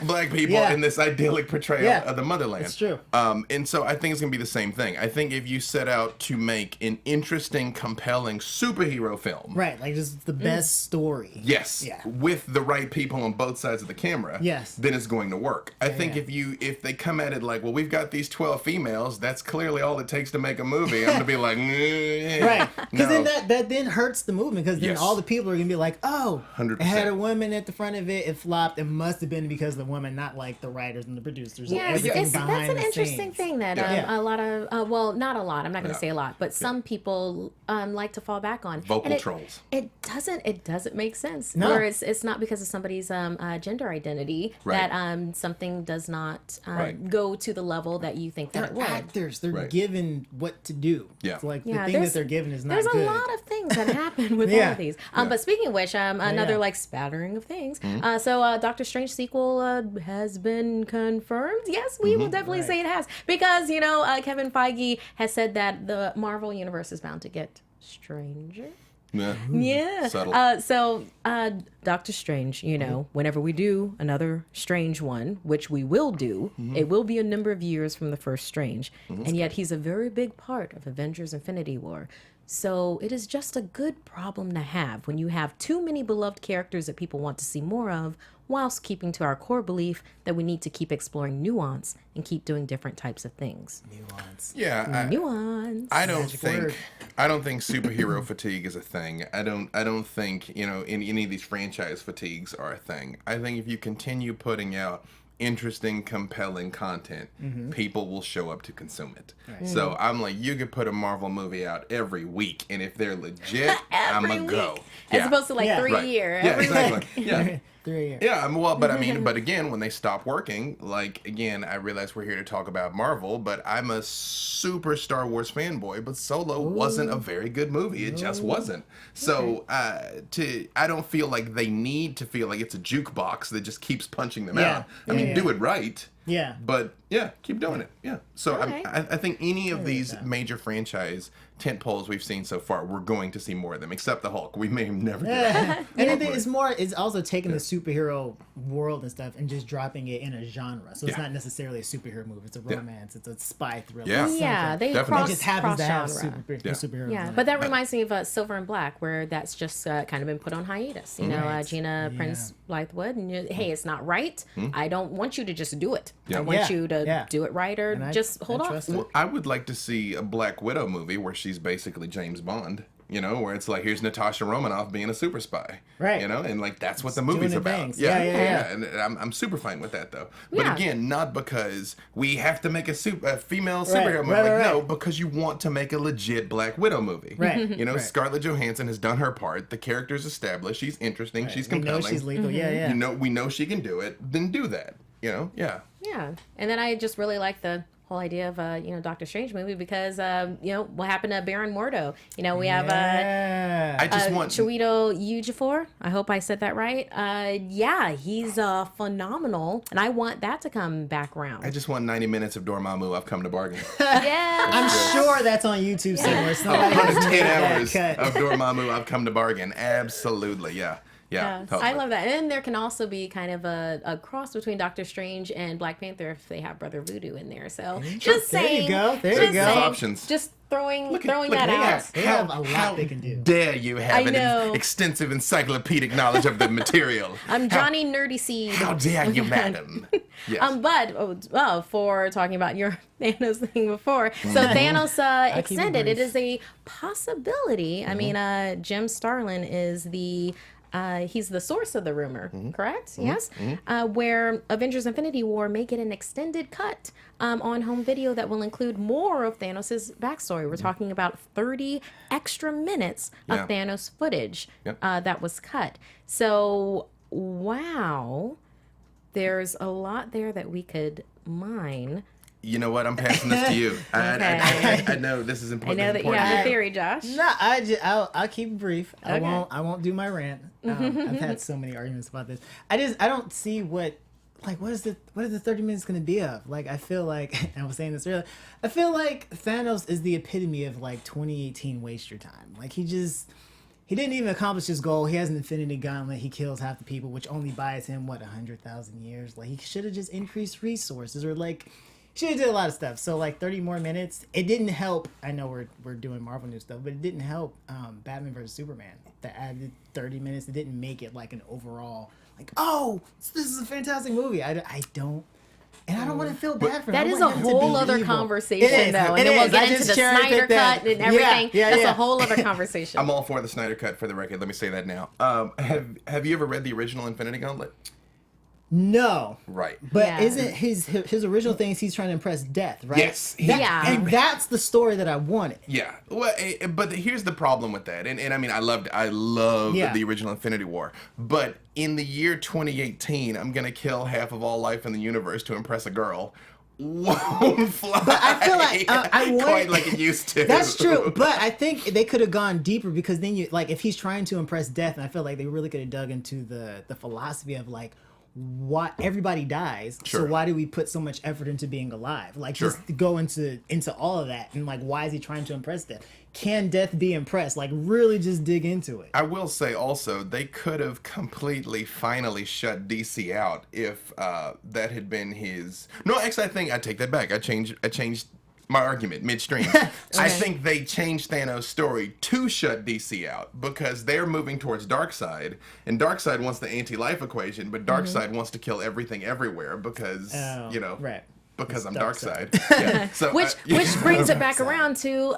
black people in this idyllic portrayal of the motherland. It's true. And so I think it's gonna be the same thing. I think if you set out to make an interesting, compelling superhero film, right, like just the best story. Yes. Yeah. With the right people on both sides of the camera. Yes. Then it's going to work. I think if they come at it like, well, we've got these 12 females, that's clearly all it takes to make a movie. I'm gonna be like, right. Because then that then hurts the movement. Because then all the people are gonna be like, oh, 100%. It had a woman at the front of it. It flopped. It must have been because of the woman, not like the writers and the producers. Yeah, that's an interesting thing that a lot of not a lot. I'm not gonna say a lot, but some people like to fall back on vocal trolls. It doesn't make sense. No. Or it's not because of somebody's gender identity that something does not go to the level that you think that it would. They're actors. They're given what to do. Yeah. It's like the thing that they're given is not good. There's a lot of things that happen with all of these. But speaking of which, another like spattering of things. So Doctor Strange sequel has been confirmed. Yes, we will definitely say it has. Because, Kevin Feige has said that the Marvel Universe is bound to get stranger. Yeah. Subtle. So Doctor Strange, whenever we do another Strange one, which we will do, it will be a number of years from the first Strange. And yet he's a very big part of Avengers Infinity War. So it is just a good problem to have when you have too many beloved characters that people want to see more of, whilst keeping to our core belief that we need to keep exploring nuance and keep doing different types of things. Nuance. Yeah, Nuance. I don't Magic think word. I don't think superhero fatigue is a thing. I don't think, in any of these franchise fatigues are a thing. I think if you continue putting out interesting, compelling content, people will show up to consume it. So I'm like, you could put a Marvel movie out every week, and if they're legit, I'm Every gonna go. week. As opposed to like Yeah. 3 Right. a year. Yeah, Every exactly. week. Yeah. 3 years. Yeah, but again, when they stop working, like, again, I realize we're here to talk about Marvel, but I'm a super Star Wars fanboy, but Solo wasn't a very good movie. It just wasn't. So, I don't feel like they need to feel like it's a jukebox that just keeps punching them Yeah. out. I mean, Yeah. do it right. Yeah. But yeah, keep doing it. Yeah. So Okay. I think any of these major franchise tent poles we've seen so far, we're going to see more of them, except the Hulk. We may have never get And I think it's also taking the superhero world and stuff and just dropping it in a genre. So it's Yeah. not necessarily a superhero movie. It's a romance. It's a spy thriller. Yeah. It's Yeah, something. they Definitely. cross, It just happens to have genre. superheroes. Yeah, in but it. that reminds me of Silver and Black, where that's just kind of been put on hiatus. You know, Right. Gina Yeah. Prince Blythewood, and hey, it's not right. I don't want you to just do it. Yeah. I want Yeah, you to yeah. do it right, or And I- just hold I off. trust it. Well, I would like to see a Black Widow movie where she's basically James Bond, where it's like, here's Natasha Romanoff being a super spy. Right. And like, that's what the Doing movie's the about. bangs. Yeah. And I'm super fine with that, though. But Yeah. again, not because we have to make a female superhero movie. right, No, right. because you want to make a legit Black Widow movie. Right. Right. Scarlett Johansson has done her part. The character's established. She's interesting. She's We know compelling. she's lethal. Yeah, yeah. We know she can do it. Then do that. Yeah. Yeah, and then I just really like the whole idea of Doctor Strange movie because what happened to Baron Mordo. We have Yeah. I just want Chiwetel Ejiofor. I hope I said that right. Yeah, he's phenomenal, and I want that to come back around. I just want 90 minutes of Dormammu. I've come to bargain. yeah, I'm sure that's on YouTube somewhere. Somebody Oh, has 10 made that hours cut. of Dormammu. I've come to bargain. Absolutely. Yeah. Yes, Totally. I love that. And there can also be kind of a cross between Doctor Strange and Black Panther if they have Brother Voodoo in there. So just There saying, you go. There just you go. saying, Options. Just throwing Look that at out. They have a lot they can do. Dare you have I an know. extensive encyclopedic knowledge of the material? I'm Johnny Nerdy Seed. How dare you, madam? Yes. But for talking about your Thanos thing before, so Thanos keep it extended. It brief. is a possibility. I mean, Jim Starlin is the. He's the source of the rumor, correct? Yes. Where Avengers Infinity War may get an extended cut on home video that will include more of Thanos' backstory. We're talking about 30 extra minutes of Yeah. Thanos footage Yep. that was cut. So, wow. There's a lot there that we could mine. You know what? I'm passing this to you. Okay. I know this is I important. know that you have a theory, Josh. No, I'll keep it brief. Okay. I won't do my rant. I've had so many arguments about this. I don't see what is the 30 minutes going to be of? Like, I feel like, and I was saying this earlier, I feel like Thanos is the epitome of like 2018 waste your time. Like he didn't even accomplish his goal. He has an infinity gauntlet. He kills half the people, which only buys him 100,000 years. Like he should have just increased resources or like. She did a lot of stuff. So like 30 more minutes. It didn't help. I know we're doing Marvel new stuff, but it didn't help Batman vs Superman. That added 30 minutes. It didn't make it like an overall like, oh, this is a fantastic movie. I don't. And I don't want to feel bad for him. That I is a want him to whole be other evil. conversation, It is. though. And It then we'll is. I get into just the cherry-picked Snyder that. cut and everything. Yeah, That's yeah. a whole other conversation. I'm all for the Snyder cut, for the record. Let me say that now. Have you ever read the original Infinity Gauntlet? No. Right. But Yeah. isn't his original thing is he's trying to impress Death, right? Yes. Yeah. And that's the story that I wanted. Yeah. Well, but here's the problem with that, and I mean, I loved Yeah. the original Infinity War, but in the year 2018, I'm gonna kill half of all life in the universe to impress a girl. Won't fly. But I feel like I want quite like it used to. That's true, but I think they could have gone deeper because then you like if he's trying to impress Death, and I feel like they really could have dug into the philosophy of like why everybody dies, so Sure. why do we put so much effort into being alive? Like Sure. just go into all of that and like why is he trying to impress Death? Can Death be impressed? Like really just dig into it. I will say also they could have completely finally shut DC out if that had been his. No, actually, I think I take that back. I changed my argument midstream. I think they changed Thanos' story to shut DC out because they're moving towards Darkseid, and Darkseid wants the anti-life equation, but Darkseid wants to kill everything everywhere because right. Because It's I'm Darkseid. Darkseid. Yeah. So, Which brings it back around to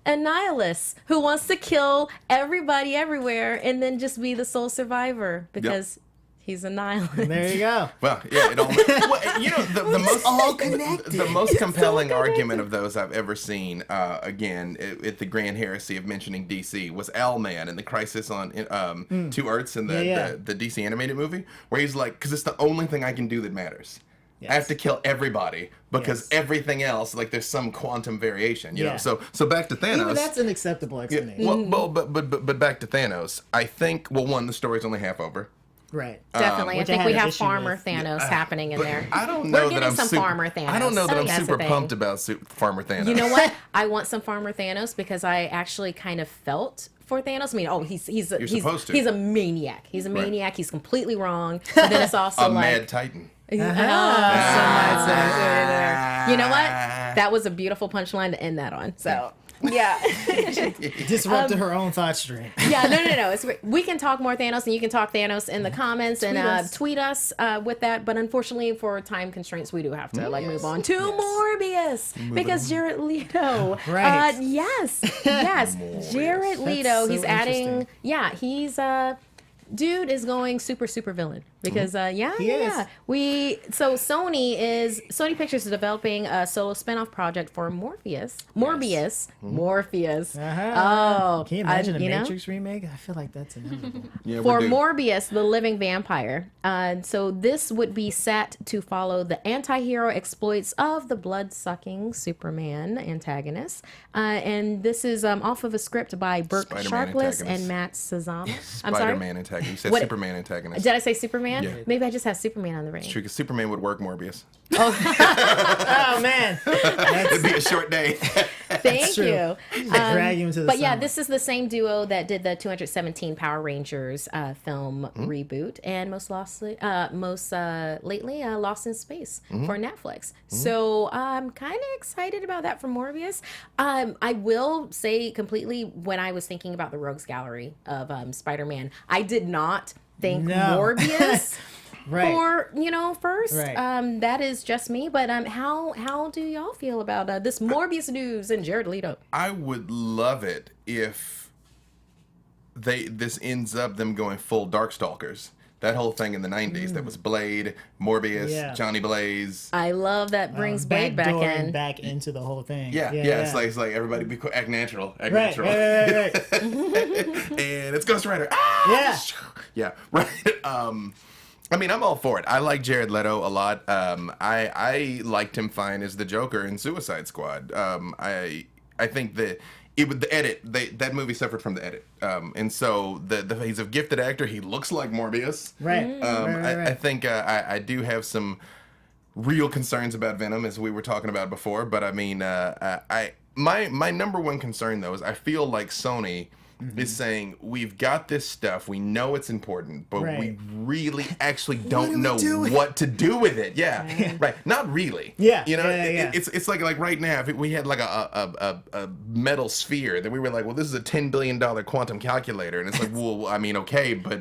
a nihilist who wants to kill everybody everywhere and then just be the sole survivor because he's a nihilist. There you go. Well, yeah, it all. Well, you know, the most all connected. the most compelling argument of those I've ever seen, again, at the grand heresy of mentioning DC, was Owlman in the Crisis on Two Earths in the DC animated movie, where he's like, because it's the only thing I can do that matters. Yes. I have to kill everybody because everything else, like there's some quantum variation, you know. So back to Thanos. Even that's an acceptable explanation. Well, but back to Thanos. I think one, the story's only half over. Right. Definitely. I Which I think had we an have issue Farmer with. Thanos happening in But there. I don't know We're that getting I'm some super, Farmer Thanos. I don't know that I'm That's the super thing. pumped about Farmer Thanos. You know what? I want some Farmer Thanos because I actually kind of felt for Thanos. I mean, he's supposed to. He's a maniac. He's a maniac. He's completely wrong. But then it's also a like mad titan. You know what? That was a beautiful punchline to end that on. So yeah. Disrupted her own thought stream. Yeah, no. We can talk more Thanos, and you can talk Thanos in the comments and tweet us with that. But unfortunately, for time constraints, we do have to move on to Morbius because Jared Leto. Right. Yes. Jared Leto. so He's adding. interesting. Yeah, he's dude is going super super-villain because He is. Sony Pictures is developing a solo spin-off project for Morbius. Oh, Can you imagine a you know? Matrix remake? I feel like that's inevitable. Yeah, For we do. Morbius, the living vampire. So this would be set to follow the anti-hero exploits of the blood-sucking Superman antagonist. And this is off of a script by Burke Spider-Man Sharpless antagonist. and Matt Sazama. I'm sorry? Spider-Man antagonist. You said What- Superman antagonist. Did I say Superman? Yeah. Maybe I just have Superman on the ring. True, because Superman would work Morbius. Oh man, It'd be a short day. Thank true. you. drag you into the But yeah, sunlight. this is the same duo that did the 217 Power Rangers film reboot, and most lately Lost in Space for Netflix. So I'm kind of excited about that for Morbius. I will say completely, when I was thinking about the Rogues Gallery of Spider-Man, I did not think Morbius. Right. For first, Right. that is just me. But how do y'all feel about this Morbius news and Jared Leto? I would love it if this ends up them going full Darkstalkers. That whole thing in the 90s that was Blade, Morbius, Johnny Blaze. I love that brings Blade back backdooring in. back into the whole thing. Yeah. It's like everybody act natural. Act Right, natural. right. And it's Ghost Rider. Ah! Yeah, right. I mean, I'm all for it. I like Jared Leto a lot. I liked him fine as the Joker in Suicide Squad. I think that the edit, that movie suffered from the edit. And so he's a gifted actor. He looks like Morbius. Right. I think I do have some real concerns about Venom, as we were talking about before. But I mean, my number one concern though is I feel like Sony is saying, we've got this stuff, we know it's important, but we really actually don't know what to do with it. Yeah, right. Not really. Yeah. You know, Yeah. it's like right now, if we had like a metal sphere, then we were like, well, this is a $10 billion quantum calculator, and it's like, well, I mean, okay, but.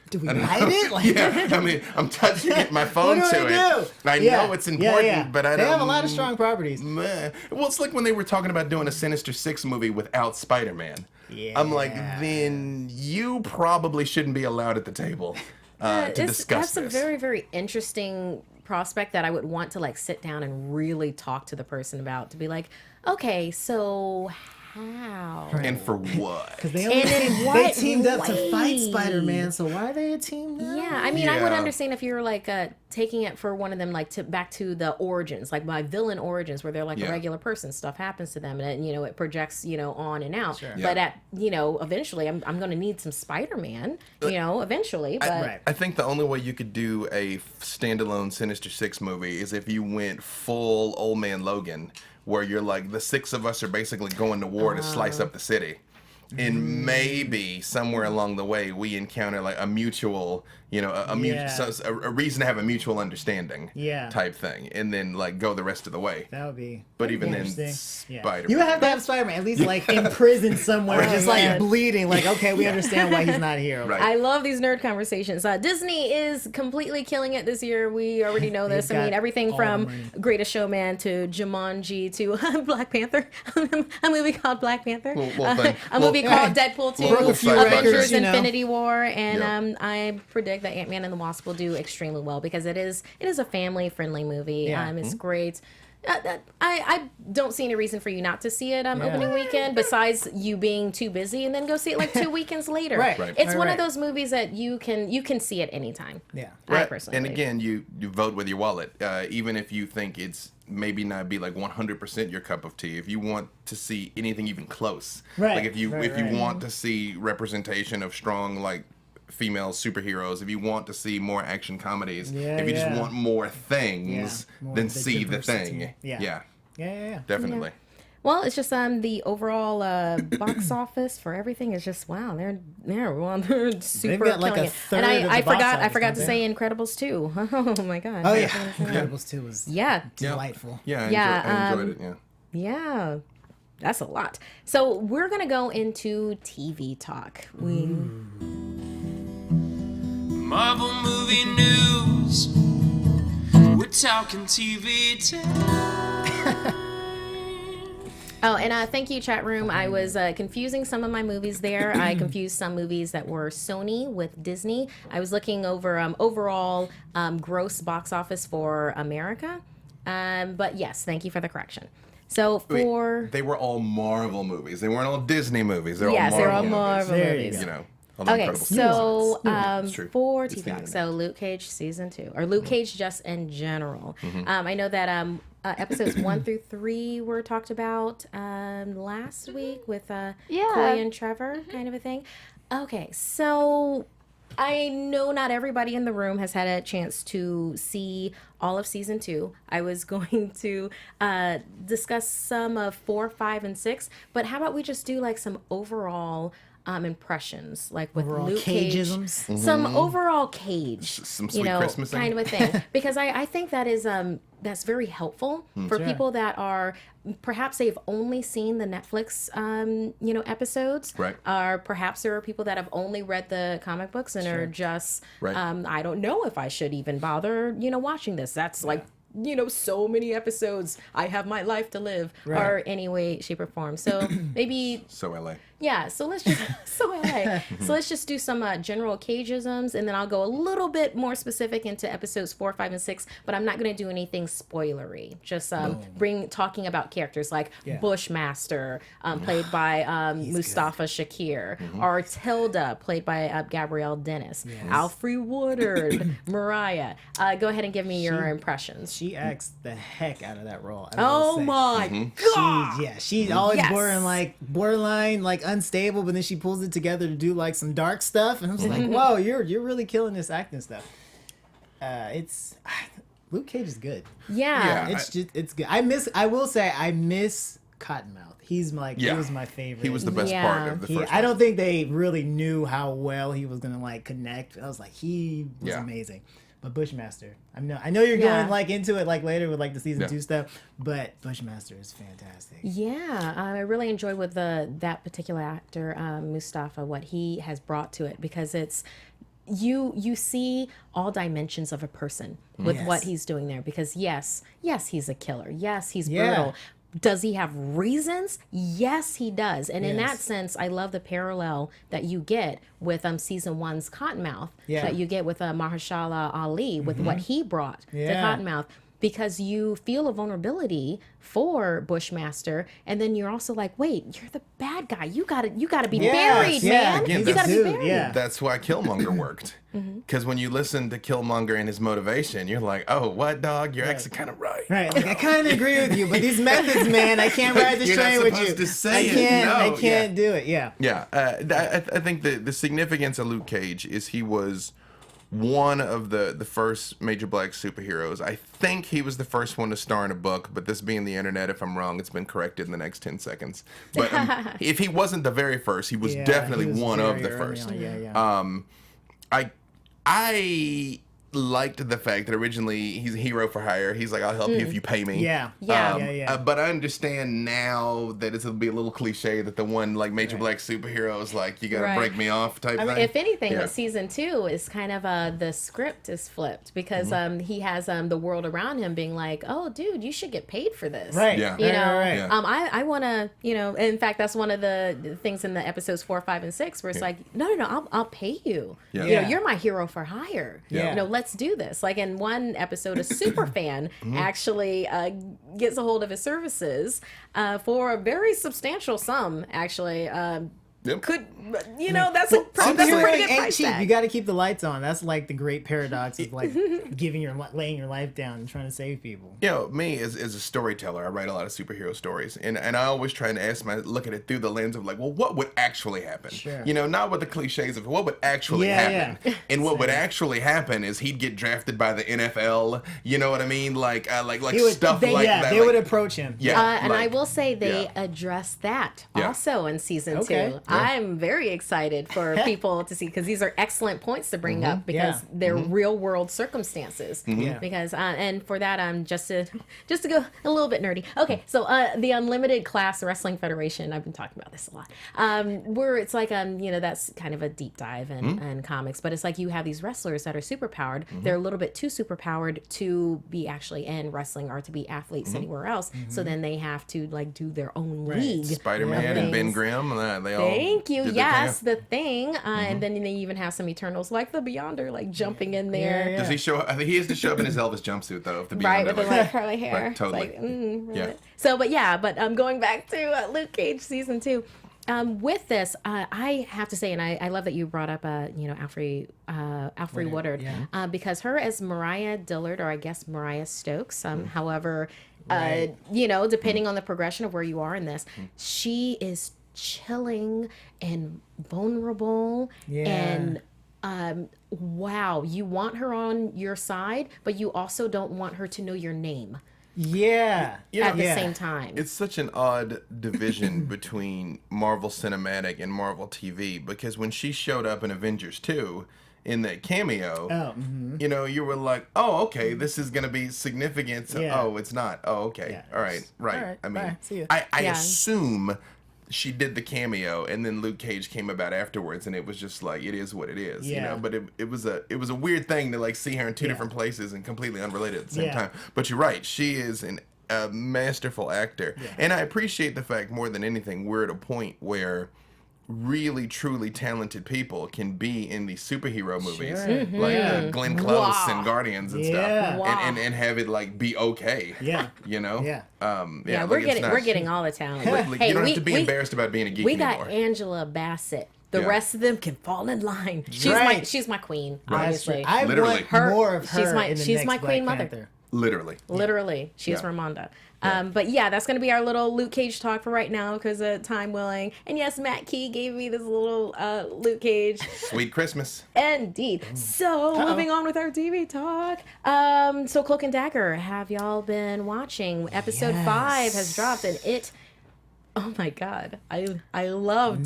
Do we write it? Like, Yeah, I mean, I'm touching my phone what do to we it. do? I know it's important, but I They don't. have a lot of strong properties. Well, it's like when they were talking about doing a Sinister Six movie without Spider-Man. Yeah. I'm like, then you probably shouldn't be allowed at the table to discuss That's this. a very, very interesting prospect that I would want to like sit down and really talk to the person about, to be like, okay, so how? And for what? Because they, And in they what teamed up to fight way? Spider-Man, so why are they a team now? Yeah, I mean, I would Yeah. understand if you're like taking it for one of them, like back to the origins, like my villain origins, where they're like Yeah. a regular person, stuff happens to them, and it projects, on and out. Sure. But Yeah. eventually, I'm going to need some Spider-Man, eventually. But Right. I think the only way you could do a standalone Sinister Six movie is if you went full Old Man Logan, where you're like, the six of us are basically going to war to slice up the city. And maybe somewhere along the way we encounter like a mutual, you know, a reason to have a mutual understanding, type thing, and then like go the rest of the way. That would be. But even then, You would have to have Spider-Man at least like in prison somewhere, just like bleeding. Like, okay, we understand why he's not here. Right. I love these nerd conversations. Disney is completely killing it this year. We already know this. I mean, everything from Greatest Showman to Jumanji to Black Panther, a movie called Black Panther, a movie called Deadpool 2, Avengers Infinity War, and I predict that Ant-Man and the Wasp will do extremely well because it is a family-friendly movie. It's great. I don't see any reason for you not to see it opening weekend besides you being too busy, and then go see it like 2 weekends later. It's one of those movies that you can see at any time. I personally and believe. again, you vote with your wallet, even if you think it's maybe not be like 100% your cup of tea. If you want to see anything even close, like if you want to see representation of strong like female superheroes, if you want to see more action comedies, if you just want more things, then see the thing. Definitely. Well, it's just the overall box office for everything is just wow. They're super got like killing a it. third And of I the box forgot office, to don't say Incredibles 2. Oh my god. Oh yeah, Incredibles 2 was delightful. I enjoyed it. Yeah. That's a lot. So we're gonna go into TV talk. Marvel movie news. We're talking TV time. Oh, and thank you, chat room. I was confusing some of my movies there. I confused some movies that were Sony with Disney. I was looking over overall gross box office for America. But yes, thank you for the correction. So they were all Marvel movies. They weren't all Disney movies. They're all Marvel Marvel movies. movies. You know. Okay, so for It's TV talk, so Luke Cage season 2, or Luke Cage just in general. I know that episodes 1 through 3 were talked about last week with Coy and Trevor, kind of a thing. Okay, so I know not everybody in the room has had a chance to see all of season 2. I was going to discuss some of 4, 5, and 6, but how about we just do like some overall impressions, like with overall Luke Cage, some overall Cage, some sweet Christmas kind of a thing, because I think that is that's very helpful for people that are perhaps they've only seen the Netflix episodes, or perhaps there are people that have only read the comic books and are just I don't know if I should even bother watching this. That's like so many episodes. I have my life to live, or any way, shape, or form. So maybe so LA. Yeah, so let's just so let's just do some general Cageisms, and then I'll go a little bit more specific into episodes 4, 5, and 6. But I'm not going to do anything spoilery. Just talking about characters like Bushmaster, played by Mustafa Shakir, or Tilda, played by Gabrielle Dennis, Alfre Woodard, Mariah. Go ahead and give me your impressions. She acts the heck out of that role. Oh my god! She's always borderline like unstable, but then she pulls it together to do like some dark stuff, and I was like, whoa, you're really killing this acting stuff. It's Luke Cage is good. It's good. I will say I miss Cottonmouth. He's like he was my favorite. He was the best part of the first. I don't think they really knew how well he was gonna like connect. I was like, he was amazing. But Bushmaster, I know you're going like into it like later with like the season 2 stuff, but Bushmaster is fantastic. Yeah, I really enjoy with that particular actor, Mustafa, what he has brought to it, because it's you see all dimensions of a person with what he's doing there. Because yes, he's a killer. Yes, he's brutal. Does he have reasons? Yes, he does. And in that sense, I love the parallel that you get with season 1's Cottonmouth, that you get with Mahershala Ali, with what he brought to Cottonmouth. Because you feel a vulnerability for Bushmaster, and then you're also like, wait, you're the bad guy. You gotta be buried, man. Again, you gotta be buried. Yeah. That's why Killmonger worked. Because when you listen to Killmonger and his motivation, you're like, oh, what, dog? You're actually kind of right. Right, like I kind of agree with you, but these methods, man, I can't ride this train with you. You're not supposed to say I can't do it. Yeah. I think the significance of Luke Cage is he was one of the first major black superheroes. I think he was the first one to star in a book, but this being the internet, if I'm wrong, it's been corrected in the next 10 seconds. But if he wasn't the very first, he was definitely one of the first. I liked the fact that originally he's a hero for hire. He's like, I'll help you if you pay me. Yeah. But I understand now that it'll be a little cliche that the one like major black superhero is like, you gotta break me off type thing. If anything, with season 2 is kind of the script is flipped because he has the world around him being like, oh, dude, you should get paid for this. Right. Yeah. You know, Right. Yeah. I want to, in fact, that's one of the things in the episodes 4, 5, and 6 where it's like, no, I'll pay you. Yeah. You know, you're my hero for hire. Yeah. You know, let's do this. Like in one episode, a super fan actually gets a hold of his services for a very substantial sum, actually. Could, that's a pretty good ain't price cheap. tag. You got to keep the lights on. That's like the great paradox of like laying your life down and trying to save people. Me as a storyteller, I write a lot of superhero stories, and I always try to look at it through the lens of like, well, what would actually happen? Sure. Not with the cliches of what would actually happen. Yeah. And what would actually happen is he'd get drafted by the NFL. You know what I mean? Like stuff like that. They would approach him. Yeah. And I will say they addressed that also in season 2. I'm very excited for people to see because these are excellent points to bring up because they're real world circumstances. Because and for that, just to go a little bit nerdy. Okay, so the Unlimited Class Wrestling Federation. I've been talking about this a lot. Where it's like that's kind of a deep dive in comics, but it's like you have these wrestlers that are superpowered. They're a little bit too superpowered to be actually in wrestling or to be athletes anywhere else. So then they have to like do their own league. Spider-Man and Ben Grimm, they all. Thank you. did their Yes, thing. the thing, and then they even have some Eternals like the Beyonder, like jumping in there. Does he show? I think he has to show up in his Elvis jumpsuit though. If the Right, Beyonder, with the like curly hair. Right, totally. It's like, Yeah. right. So, but going back to Luke Cage season 2. With this, I have to say, and I love that you brought up, Alfre Woodard, because her as Mariah Dillard, or I guess Mariah Stokes, however, depending on the progression of where you are in this, she is chilling and vulnerable and wow, you want her on your side, but you also don't want her to know your name at the same time. It's such an odd division between Marvel Cinematic and Marvel TV because when she showed up in Avengers 2 in that cameo, you were like, oh, okay, this is going to be significant. So, oh, it's not. Oh, okay. All right. Right. I mean, bye. See ya. I assume she did the cameo and then Luke Cage came about afterwards and it was just like, it is what it is, but it was a weird thing to like see her in two different places and completely unrelated at the same time. But you're right. She is a masterful actor. And I appreciate the fact more than anything, we're at a point where really truly talented people can be in these superhero movies like Glenn Close and Guardians and stuff and have it like be okay. We're getting all the talent. Like, you don't have to be embarrassed about being a geek we anymore. got Angela Bassett. The rest of them can fall in line. She's my queen, obviously. I Literally. want more of her. She's my queen mother. Panther. Literally. She's Ramonda. But that's going to be our little Luke Cage talk for right now because of time willing. And yes, Matt Key gave me this little Luke Cage. Sweet Christmas. Indeed. So moving on with our TV talk. So Cloak and Dagger, have y'all been watching? Episode 5 has dropped and it, oh my God. I loved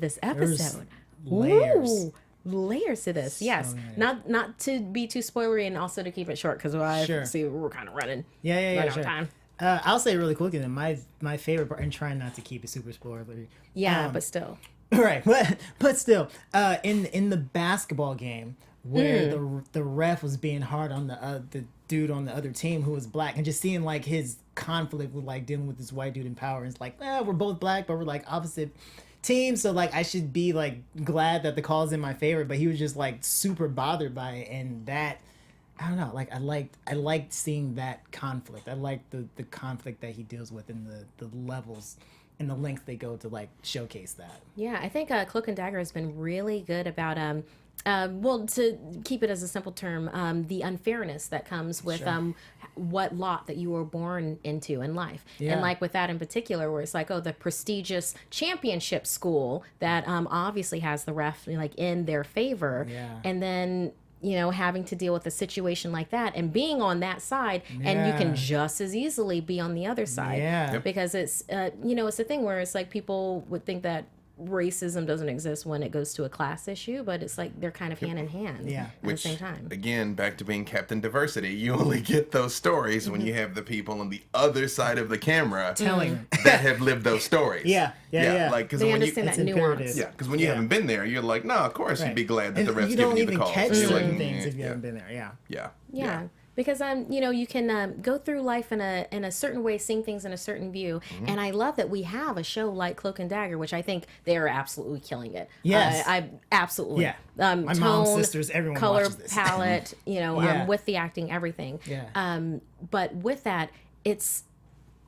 this episode. Layers. Ooh. Layers to this, yes. Not to be too spoilery, and also to keep it short because we're kind of running. Out of time. I'll say really quickly that my favorite part, and trying not to keep it super spoilery. Yeah, but still. Right, but still, in the basketball game where the ref was being hard on the dude on the other team who was black, and just seeing like his conflict with like dealing with this white dude in power, and it's like, we're both black, but we're like opposite team, so like I should be like glad that the call's in my favor, but he was just like super bothered by it, and that I don't know, like I liked seeing that conflict. I liked the conflict that he deals with and the levels and the lengths they go to like showcase that. Yeah, I think Cloak and Dagger has been really good about to keep it as a simple term, the unfairness that comes with what lot that you were born into in life. And like with that in particular, where it's like, the prestigious championship school that obviously has the ref like in their favor. And then, having to deal with a situation like that and being on that side, and you can just as easily be on the other side. Because it's, it's a thing where it's like people would think that racism doesn't exist when it goes to a class issue, but it's like they're kind of hand in hand Yeah. at the same time. Again, back to being Captain Diversity. You only get those stories when you have the people on the other side of the camera Telling. that have lived those stories. Yeah. Like, because They when you, understand that It's imperative. nuance. yeah, because when you haven't been there, you're like, no, of course you'd be glad that And the ref's you giving don't you the even calls. catch You're certain like, things if you yeah, haven't been there. Yeah. yeah. Because you know, you can go through life in a certain way, seeing things in a certain view, and I love that we have a show like Cloak and Dagger, which I think they are absolutely killing it. Yes. I absolutely. Yeah. Tone, My mom, sisters, everyone color watches this. palette, you know, Yeah. with the acting, everything. Yeah. But with that,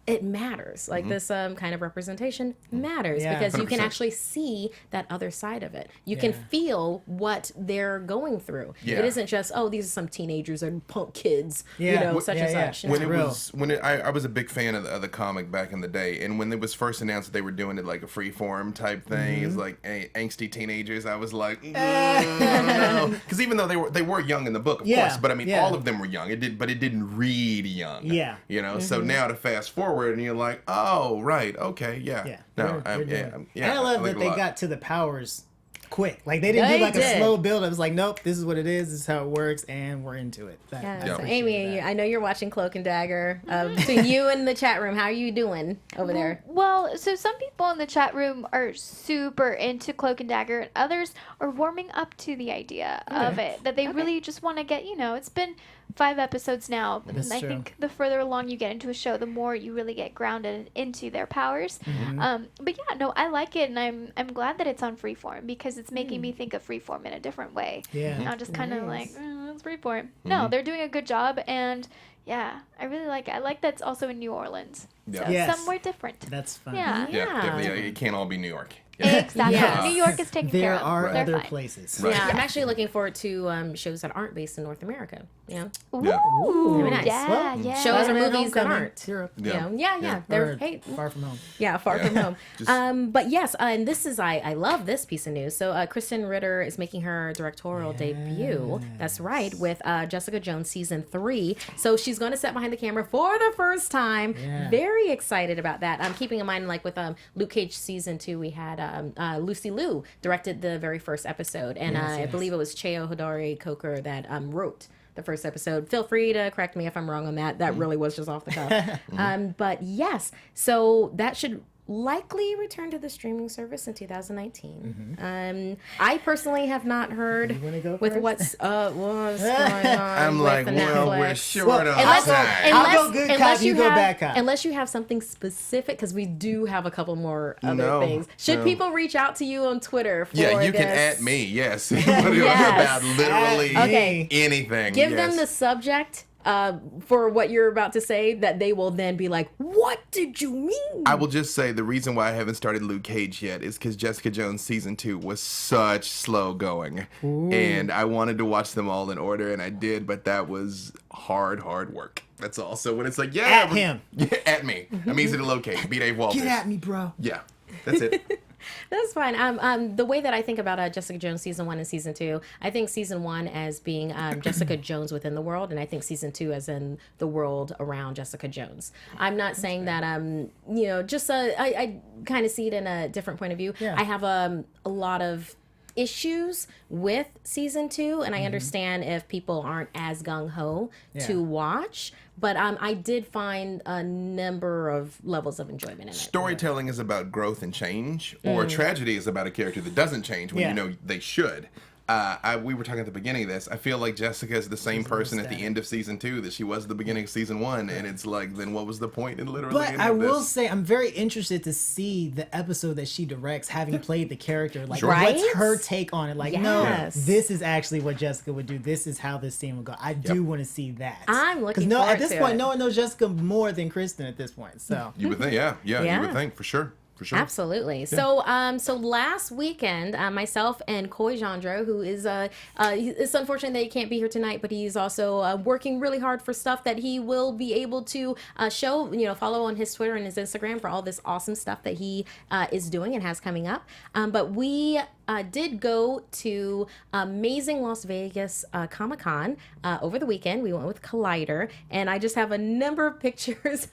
it matters. Like this kind of representation matters Yeah. because you can 100%. actually see that other side of it. You can Yeah. feel what they're going through. Yeah. It isn't just, oh, these are some teenagers and punk kids, you Yeah. know, such and Yeah, yeah. such. When No. it real. was I was a big fan of the comic back in the day, and when it was first announced that they were doing it like a free form type thing, it's like angsty teenagers. I was like, no, because even though they were young in the book, of Yeah, course, but I mean yeah. all of them were young. It didn't read young. Yeah. you know. So now to fast forward, and you're like, oh right, okay, yeah, Yeah. no, They're doing it. yeah. And I love like that it a they lot. got to the powers quick. Like they didn't They do like did. a slow build. It was like, nope, this is what it is. This is how it works, and we're into it. Yeah. I So appreciate Amy, that. I know you're watching Cloak and Dagger. Between you and the chat room, how are you doing over there? Well, so some people in the chat room are super into Cloak and Dagger, and others are warming up to the idea of it. That they really just want to get, you know, it's been 5 episodes now. That's And I true. think the further along you get into a show, the more you really get grounded into their powers. But yeah, no, I like it, and I'm glad that it's on Freeform because it's making me think of Freeform in a different way. Yeah. Not just kind of like, Nice. it's Freeform. No, they're doing a good job, and yeah, I really like it. I like that it's also in New Orleans. Yeah. So Yes. somewhere different. That's fun. Yeah. Yeah, Yeah. definitely. It can't all be New York. Yeah. Exactly. Yes. New York is taken care There of. are They're other fine. places. Right. Yeah, I'm actually looking forward to shows that aren't based in North America. You know, Yeah. Ooh, Very nice. yeah, Well, yeah. shows or Spider-Man movies that Homecoming, aren't. Europe. You Yeah. know, yeah. Yeah. They're Or hey, Far From Home. yeah, far Yeah. from home. Just- But yes, and this is I love this piece of news. So Kristen Ritter is making her directorial debut. That's right, with Jessica Jones season 3. So she's going to sit behind the camera for the first time. Yeah. Very excited about that. I'm keeping in mind, like with Luke Cage season 2, we had Lucy Liu directed the very first episode, and I yes. believe it was Cheo Hodari Coker that wrote the first episode. Feel free to correct me if I'm wrong on that. That really was just off the cuff. But yes, so that should likely return to the streaming service in 2019. I personally have not heard wanna go with first? what's going on. I'm with like, the well, we're Netflix. short on Unless, time. I'll go good cop, you go have, bad cop. Unless you have something specific, because we do have a couple more other No, things. Should no. people reach out to you on Twitter for Yeah, you this? can at me, yes. Yes. About literally Okay. anything. Give yes. them the subject for what you're about to say, that they will then be like, what did you mean? I will just say the reason why I haven't started Luke Cage yet is because Jessica Jones season 2 was such slow going. And I wanted to watch them all in order, and I did, but that was hard work. That's all. So when it's like, yeah. At him. Yeah, at me. I'm easy to locate. B. Dave Walters. Get at me, bro. Yeah, that's it. That's fine. The way that I think about Jessica Jones season 1 and season 2, I think season 1 as being Jessica Jones within the world, and I think season 2 as in the world around Jessica Jones. I'm not saying that you know, just I kind of see it in a different point of view. Yeah. I have a lot of issues with season 2, and I understand if people aren't as gung-ho to watch, but I did find a number of levels of enjoyment in it. Storytelling is about growth and change, or tragedy is about a character that doesn't change when Yeah. you know they should. We were talking at the beginning of this. I feel like Jessica is the same person at the end of season 2 that she was at the beginning of season 1, and it's like, then what was the point in literally But any I of will this? say, I'm very interested to see the episode that she directs, having played the character. Like, Sure. Right? what's her take on it? Like, no, Yes. this is actually what Jessica would do. This is how this scene would go. I do want to see that. I'm looking no, forward at this to point, it. no one knows Jessica more than Kristen at this point. So You would think, yeah, you Yeah. would think, for sure. Absolutely. So, so last weekend, myself and Coy who is, it's unfortunate that he can't be here tonight, but he's also working really hard for stuff that he will be able to show, you know, follow on his Twitter and his Instagram for all this awesome stuff that he is doing and has coming up. But we did go to amazing Las Vegas Comic-Con over the weekend. We went with Collider, and I just have a number of pictures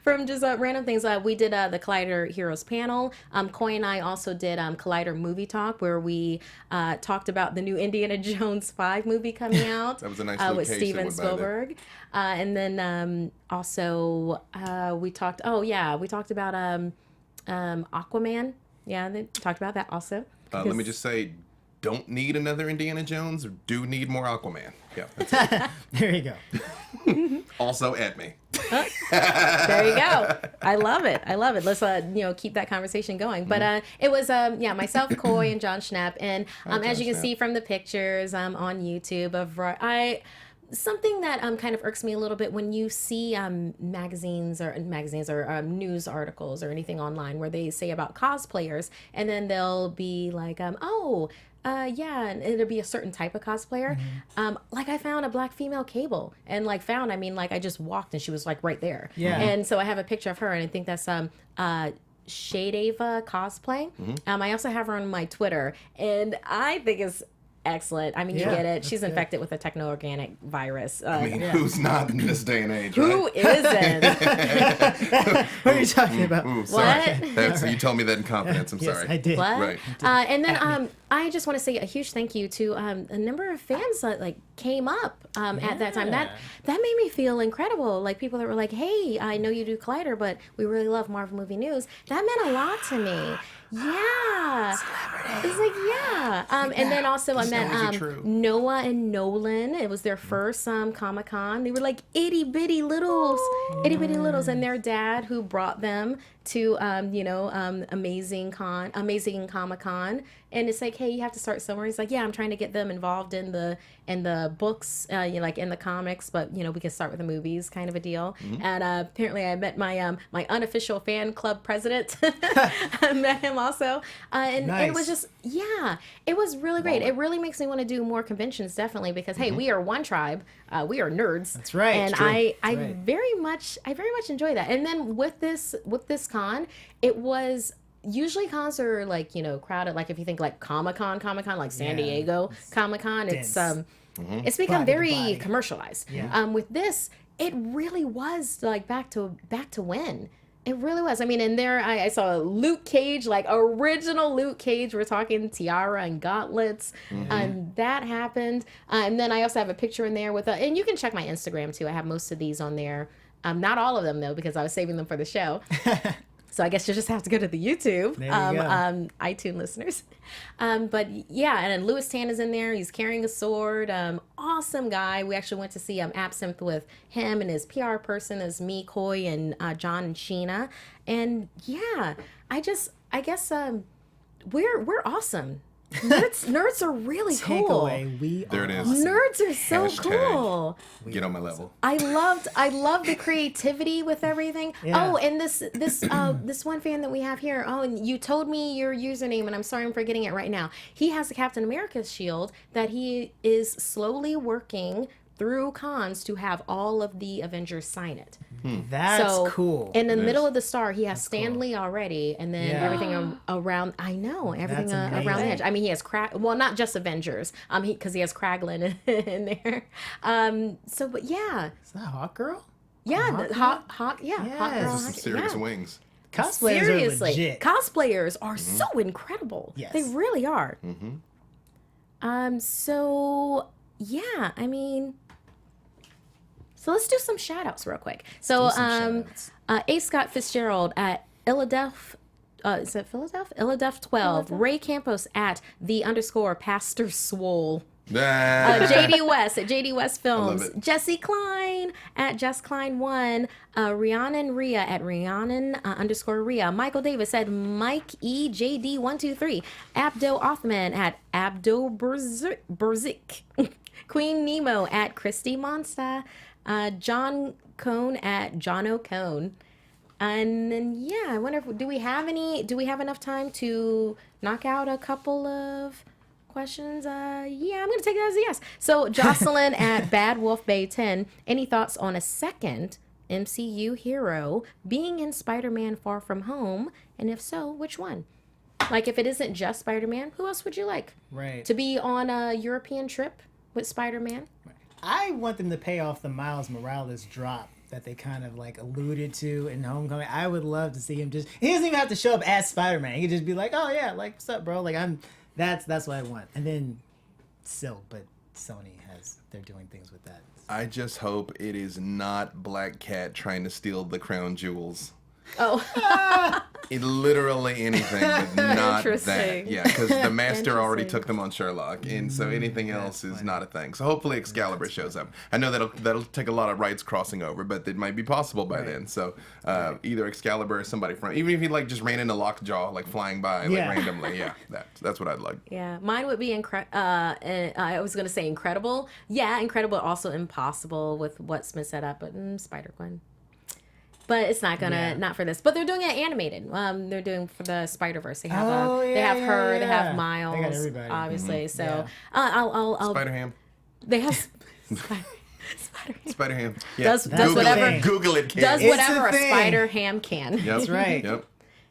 From just random things, we did the Collider Heroes panel. Coy and I also did Collider Movie Talk, where we talked about the new Indiana Jones 5 movie coming out. That was a nice little with case Steven that went by there. Spielberg. And then also we talked about Aquaman. Yeah, they talked about that also. Let me just say, don't need another Indiana Jones, do need more Aquaman. Yeah, that's it. There you go. Also at me. There you go. I love it. Let's keep that conversation going. But it was myself, Coy, and John Schnepp, and as you can see from the pictures on YouTube something that kind of irks me a little bit when you see magazines or news articles or anything online where they say about cosplayers, and then they'll be like, and it'll be a certain type of cosplayer. Like I found a black female Cable, and I just walked and she was like right there. Yeah. And so I have a picture of her, and I think that's Shade Ava cosplay. I also have her on my Twitter, and I think it's excellent. I mean, you get it. She's infected with a techno-organic virus. Who's not in this day and age, Who right? isn't? What are you talking about? Ooh, sorry. What? You told me that in confidence. I'm Yes, sorry. I did. What? Right. And then I just want to say a huge thank you to a number of fans that came up at that time. That made me feel incredible. Like people that were like, "Hey, I know you do Collider, but we really love Marvel Movie News." That meant a lot to me. Yeah. It's like, yeah. And then also I met true. Noah and Nolan. It was their first Comic-Con. They were like itty bitty littles, and their dad who brought them to Amazing Comic-Con. And it's like, hey, you have to start somewhere. He's like, yeah, I'm trying to get them involved in the books, in the comics, but we can start with the movies, kind of a deal. And apparently, I met my my unofficial fan club president. I met him also, and it was just it was really great. It really makes me want to do more conventions, definitely, because hey, we are one tribe. We are nerds. That's right. And It's true. I very much enjoy that. And then with this con, it was. Usually cons are crowded. Like if you think like Comic-Con, like San Diego Comic-Con, it's it's become very commercialized. Yeah. With this, it really was like back to when. It really was. I mean, in there, I saw Luke Cage, like original Luke Cage. We're talking tiara and gauntlets. That happened. And then I also have a picture in there with and you can check my Instagram too. I have most of these on there. Not all of them though, because I was saving them for the show. So I guess you just have to go to the YouTube, There you go. iTunes listeners. But yeah, and then Louis Tan is in there. He's carrying a sword. Awesome guy. We actually went to see Absinthe with him and his PR person is me, Coy, and John and Sheena. And yeah, I guess we're awesome. Nerds are really cool. Takeaway, we There are it is. awesome. Nerds are so Hashtag. cool. Get on my level. I love the creativity with everything. Yeah. Oh, and this one fan that we have here. Oh, and you told me your username, and I'm sorry I'm forgetting it right now. He has a Captain America shield that he is slowly working through cons to have all of the Avengers sign it. That's So, cool. In the It middle is. of the star, he has Stanley already, and then Yeah. everything around. I know everything That's around the amazing. edge. I mean, he has not just Avengers. Because he has Kraglin in there. But yeah, Is that Hawk Girl? yeah, Hawk Hawk, yeah, Yes. Hawk Girl, Those are some Hawk- serious yeah. wings. Cosplayers Seriously, are legit. cosplayers are so incredible. Yes. They really are. So yeah, I mean, so let's do some shout outs real quick. So A. Scott Fitzgerald at Illadelph. Is it Philadelphia? Illadelph 12. Ray Campos at _Pastor Swole. JD West at JD West Films. it. Jesse Klein at Jess Klein 1. Rhiannon Rhea at Rhiannon _Rhea. Michael Davis at Mike EJD 123. Abdo Othman at Abdo Berzik. Queen Nemo at Christy Monsta. John Cone at John O'Cone. And then yeah, I wonder if do we have enough time to knock out a couple of questions? Yeah, I'm gonna take that as a yes. So Jocelyn at Bad Wolf Bay 10. Any thoughts on a second MCU hero being in Spider-Man Far From Home? And if so, which one? Like if it isn't just Spider-Man, who else would you like Right. to be on a European trip with Spider-Man? I want them to pay off the Miles Morales drop that they kind of like alluded to in Homecoming. I would love to see him just. He doesn't even have to show up as Spider-Man. He could just be like, "Oh yeah, like what's up, bro?" Like that's what I want. And then Silk, but Sony they're doing things with that. I just hope it is not Black Cat trying to steal the crown jewels. Oh. It literally anything, but not that. Interesting. Yeah, because the Master already Interesting. took them on Sherlock, and so anything else is not a thing. So hopefully Excalibur shows up. I know that'll take a lot of rights crossing over, but it might be possible by then. So either Excalibur or somebody from, even if he like just ran into Lockjaw like flying by like randomly. Yeah, that's what I'd like. Yeah, mine would be I was gonna say incredible. Yeah, incredible. Also impossible with what Smith set up, but Spider-Gwen. But it's not not for this. But they're doing it animated. They're doing for the Spider-Verse. They have they have her. They have Miles. They got everybody. Obviously. So I'll Spider-Ham. They have Spider-Ham. Yeah. Does Google whatever it. Google it, kid. does It's whatever a a thing. Spider-Ham can. Yep. That's right. Yep.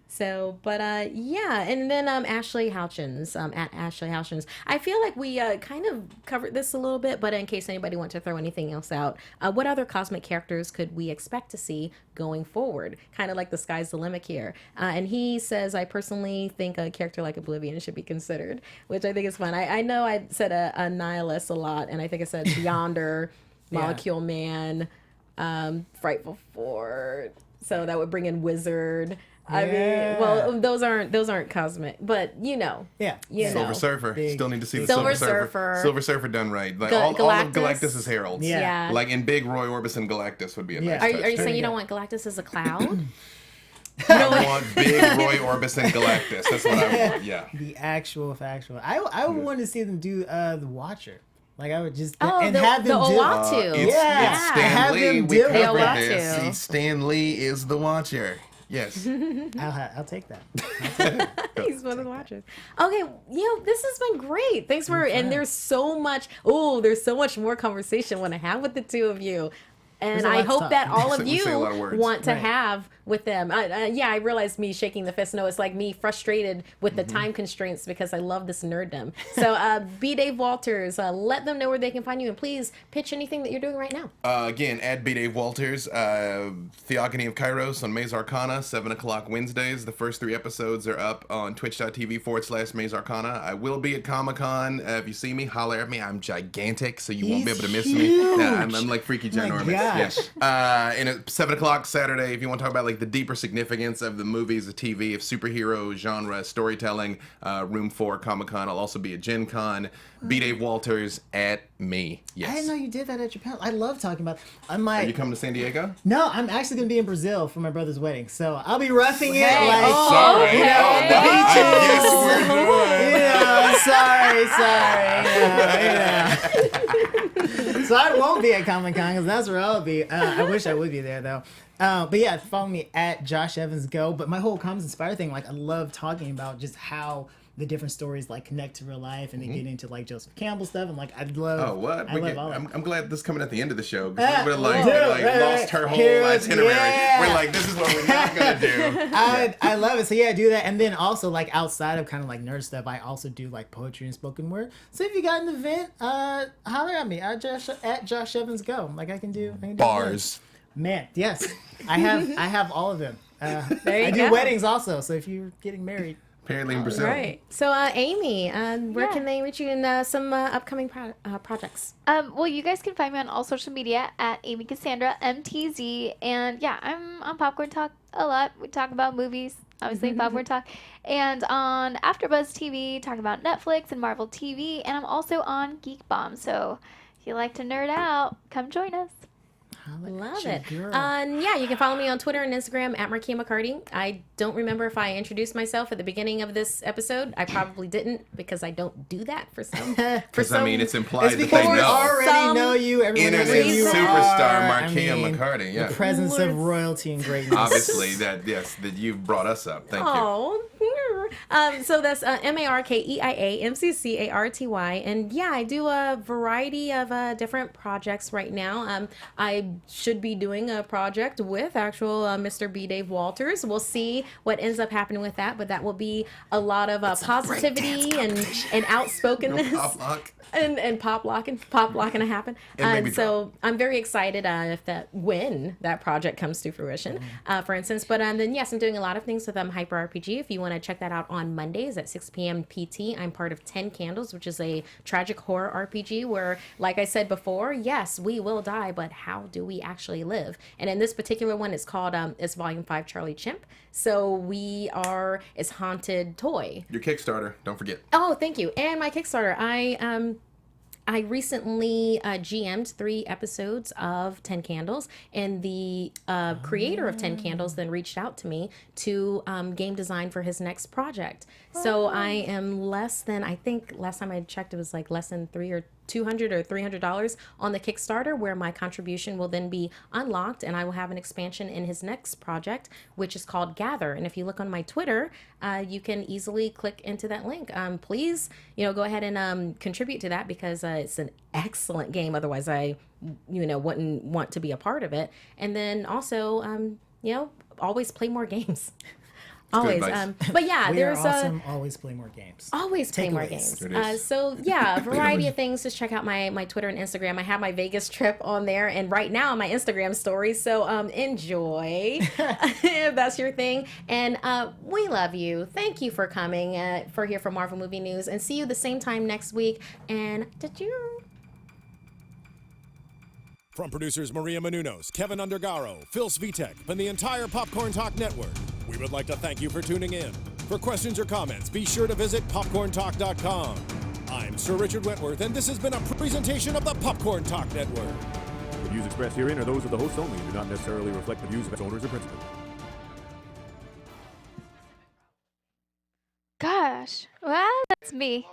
So, but yeah, and then Ashley Houchins, at Ashley Houchins. I feel like we kind of covered this a little bit, but in case anybody wants to throw anything else out, what other cosmic characters could we expect to see going forward? Kind of like the sky's the limit here. And he says, I personally think a character like Oblivion should be considered, which I think is fun. I know I said a nihilist a lot, and I think I said Yonder, Molecule Man, Frightful Four. So that would bring in Wizard. I mean, well, those aren't cosmic, but you know. Yeah. You Silver know. Surfer. Big. Still need to see the Silver Silver Surfer. Surfer. Silver Surfer done right. Like Galactus. all of Galactus' heralds. Yeah. Like in big Roy Orbison Galactus would be a nice Are touch. you too. saying you don't want Galactus as a cloud? I want big Roy Orbison Galactus. That's what I want. Yeah. The actual factual. I would want to see them do the Watcher. Like I would just Oh, and the have them do. Oatu. It's Yeah. Stan Have Lee. them We do it. covered The this. Oatu. See, Stan Lee is the Watcher. Yes. I'll take that. He's one of the watchers. Okay, this has been great. Thanks for and there's so much more conversation I want to have with the two of you. And There's a lot I to hope talk. that all of We say a lot of you words. want to Right. have with them. I realized me shaking the fist. No, it's like me frustrated with the time constraints because I love this nerddom. So, B. Dave Walters, let them know where they can find you, and please pitch anything that you're doing right now. Again, at B. Dave Walters, Theogony of Kairos on Maze Arcana, 7 o'clock Wednesdays. The first 3 episodes are up on twitch.tv/Maze Arcana. I will be at Comic-Con. If you see me, holler at me. I'm gigantic, so you won't be able to miss me. Yeah, I'm like freaky ginormous. gosh. Yes. And at 7 o'clock Saturday, if you want to talk about like the deeper significance of the movies, the TV, of superhero genre storytelling, room 4 Comic-Con. I'll also be at Gen Con. B. Dave Walters at me. Yes. I didn't know you did that at your panel. I love talking about. Are you coming to San Diego? No, I'm actually gonna be in Brazil for my brother's wedding, so I'll be roughing it like. Sorry. You know, the I guess we're doing. sorry. So I won't be at Comic Con because that's where I'll be. I wish I would be there though. But yeah, follow me at Josh Evans Go. But my whole Comics Inspired thing, like I love talking about just how the different stories like connect to real life, and they get into like Joseph Campbell stuff, and like I love. Oh, what? I love all that. I'm glad this is coming at the end of the show because we would have Dude, lost her whole heroes, itinerary. yeah. We're like, this is what we're not gonna do. I love it. So yeah, do that, and then also like outside of kind of like nerd stuff, I also do like poetry and spoken word. So if you got an event, holler at me at Josh Evans Go. Like I can do Bars. Man, yes, I have all of them. There you I go. do weddings also. So if you're getting married. Apparently in Brazil. Right. So, Amy, where Yeah. can they reach you in some upcoming projects? Well, you guys can find me on all social media at Amy Cassandra MTZ, and yeah, I'm on Popcorn Talk a lot. We talk about movies, obviously Popcorn Talk, and on AfterBuzz TV, talk about Netflix and Marvel TV, and I'm also on Geek Bomb. So if you like to nerd out, come join us. Love your it. girl. Yeah, you can follow me on Twitter and Instagram at Maria Menounos. I don't remember if I introduced myself at the beginning of this episode. I probably didn't because I don't do that for some. Because I mean, it's implied It's that because they we know. already Some know you. Everyone knows Internet who you superstar are. Markeia McCarty. Yeah. The presence of royalty and greatness. Obviously, that you've brought us up. Thank you. Oh, So that's MarkeiaMccArty. And yeah, I do a variety of different projects right now. I should be doing a project with actual Mr. B. Dave Walters. We'll see what ends up happening with that, but that will be a lot of positivity and outspokenness. Pop lock. And pop locking to happen. And so I'm very excited when that project comes to fruition, for instance. But then yes, I'm doing a lot of things with Hyper RPG. If you want to check that out on Mondays at 6 p.m. PT, I'm part of 10 Candles, which is a tragic horror RPG where, like I said before, yes, we will die, but how do we actually live? And in this particular one, it's called it's Volume 5 Charlie Chimp. So it's Haunted Toy. Your Kickstarter, don't forget. Oh, thank you. And my Kickstarter, I recently GM'd 3 episodes of 10 Candles, and the creator of 10 Candles then reached out to me to game design for his next project. So I am I think last time I checked, it was like less than $200 or $300 on the Kickstarter, where my contribution will then be unlocked, and I will have an expansion in his next project, which is called Gather. And if you look on my Twitter, you can easily click into that link. Please, go ahead and contribute to that, because it's an excellent game. Otherwise, I, wouldn't want to be a part of it. And then also, always play more games. Always. But yeah, there's awesome. Always play more games. Always play more games. So yeah, a variety of things. Just check out my Twitter and Instagram. I have my Vegas trip on there, and right now my Instagram stories. So enjoy if that's your thing. And we love you. Thank you for coming here for Marvel Movie News, and see you the same time next week. And did you? From producers Maria Menounos, Kevin Undergaro, Phil Svitek, and the entire Popcorn Talk Network, we would like to thank you for tuning in. For questions or comments, be sure to visit popcorntalk.com. I'm Sir Richard Wentworth, and this has been a presentation of the Popcorn Talk Network. The views expressed herein are those of the hosts only and do not necessarily reflect the views of its owners or principals. Gosh, well, that's me.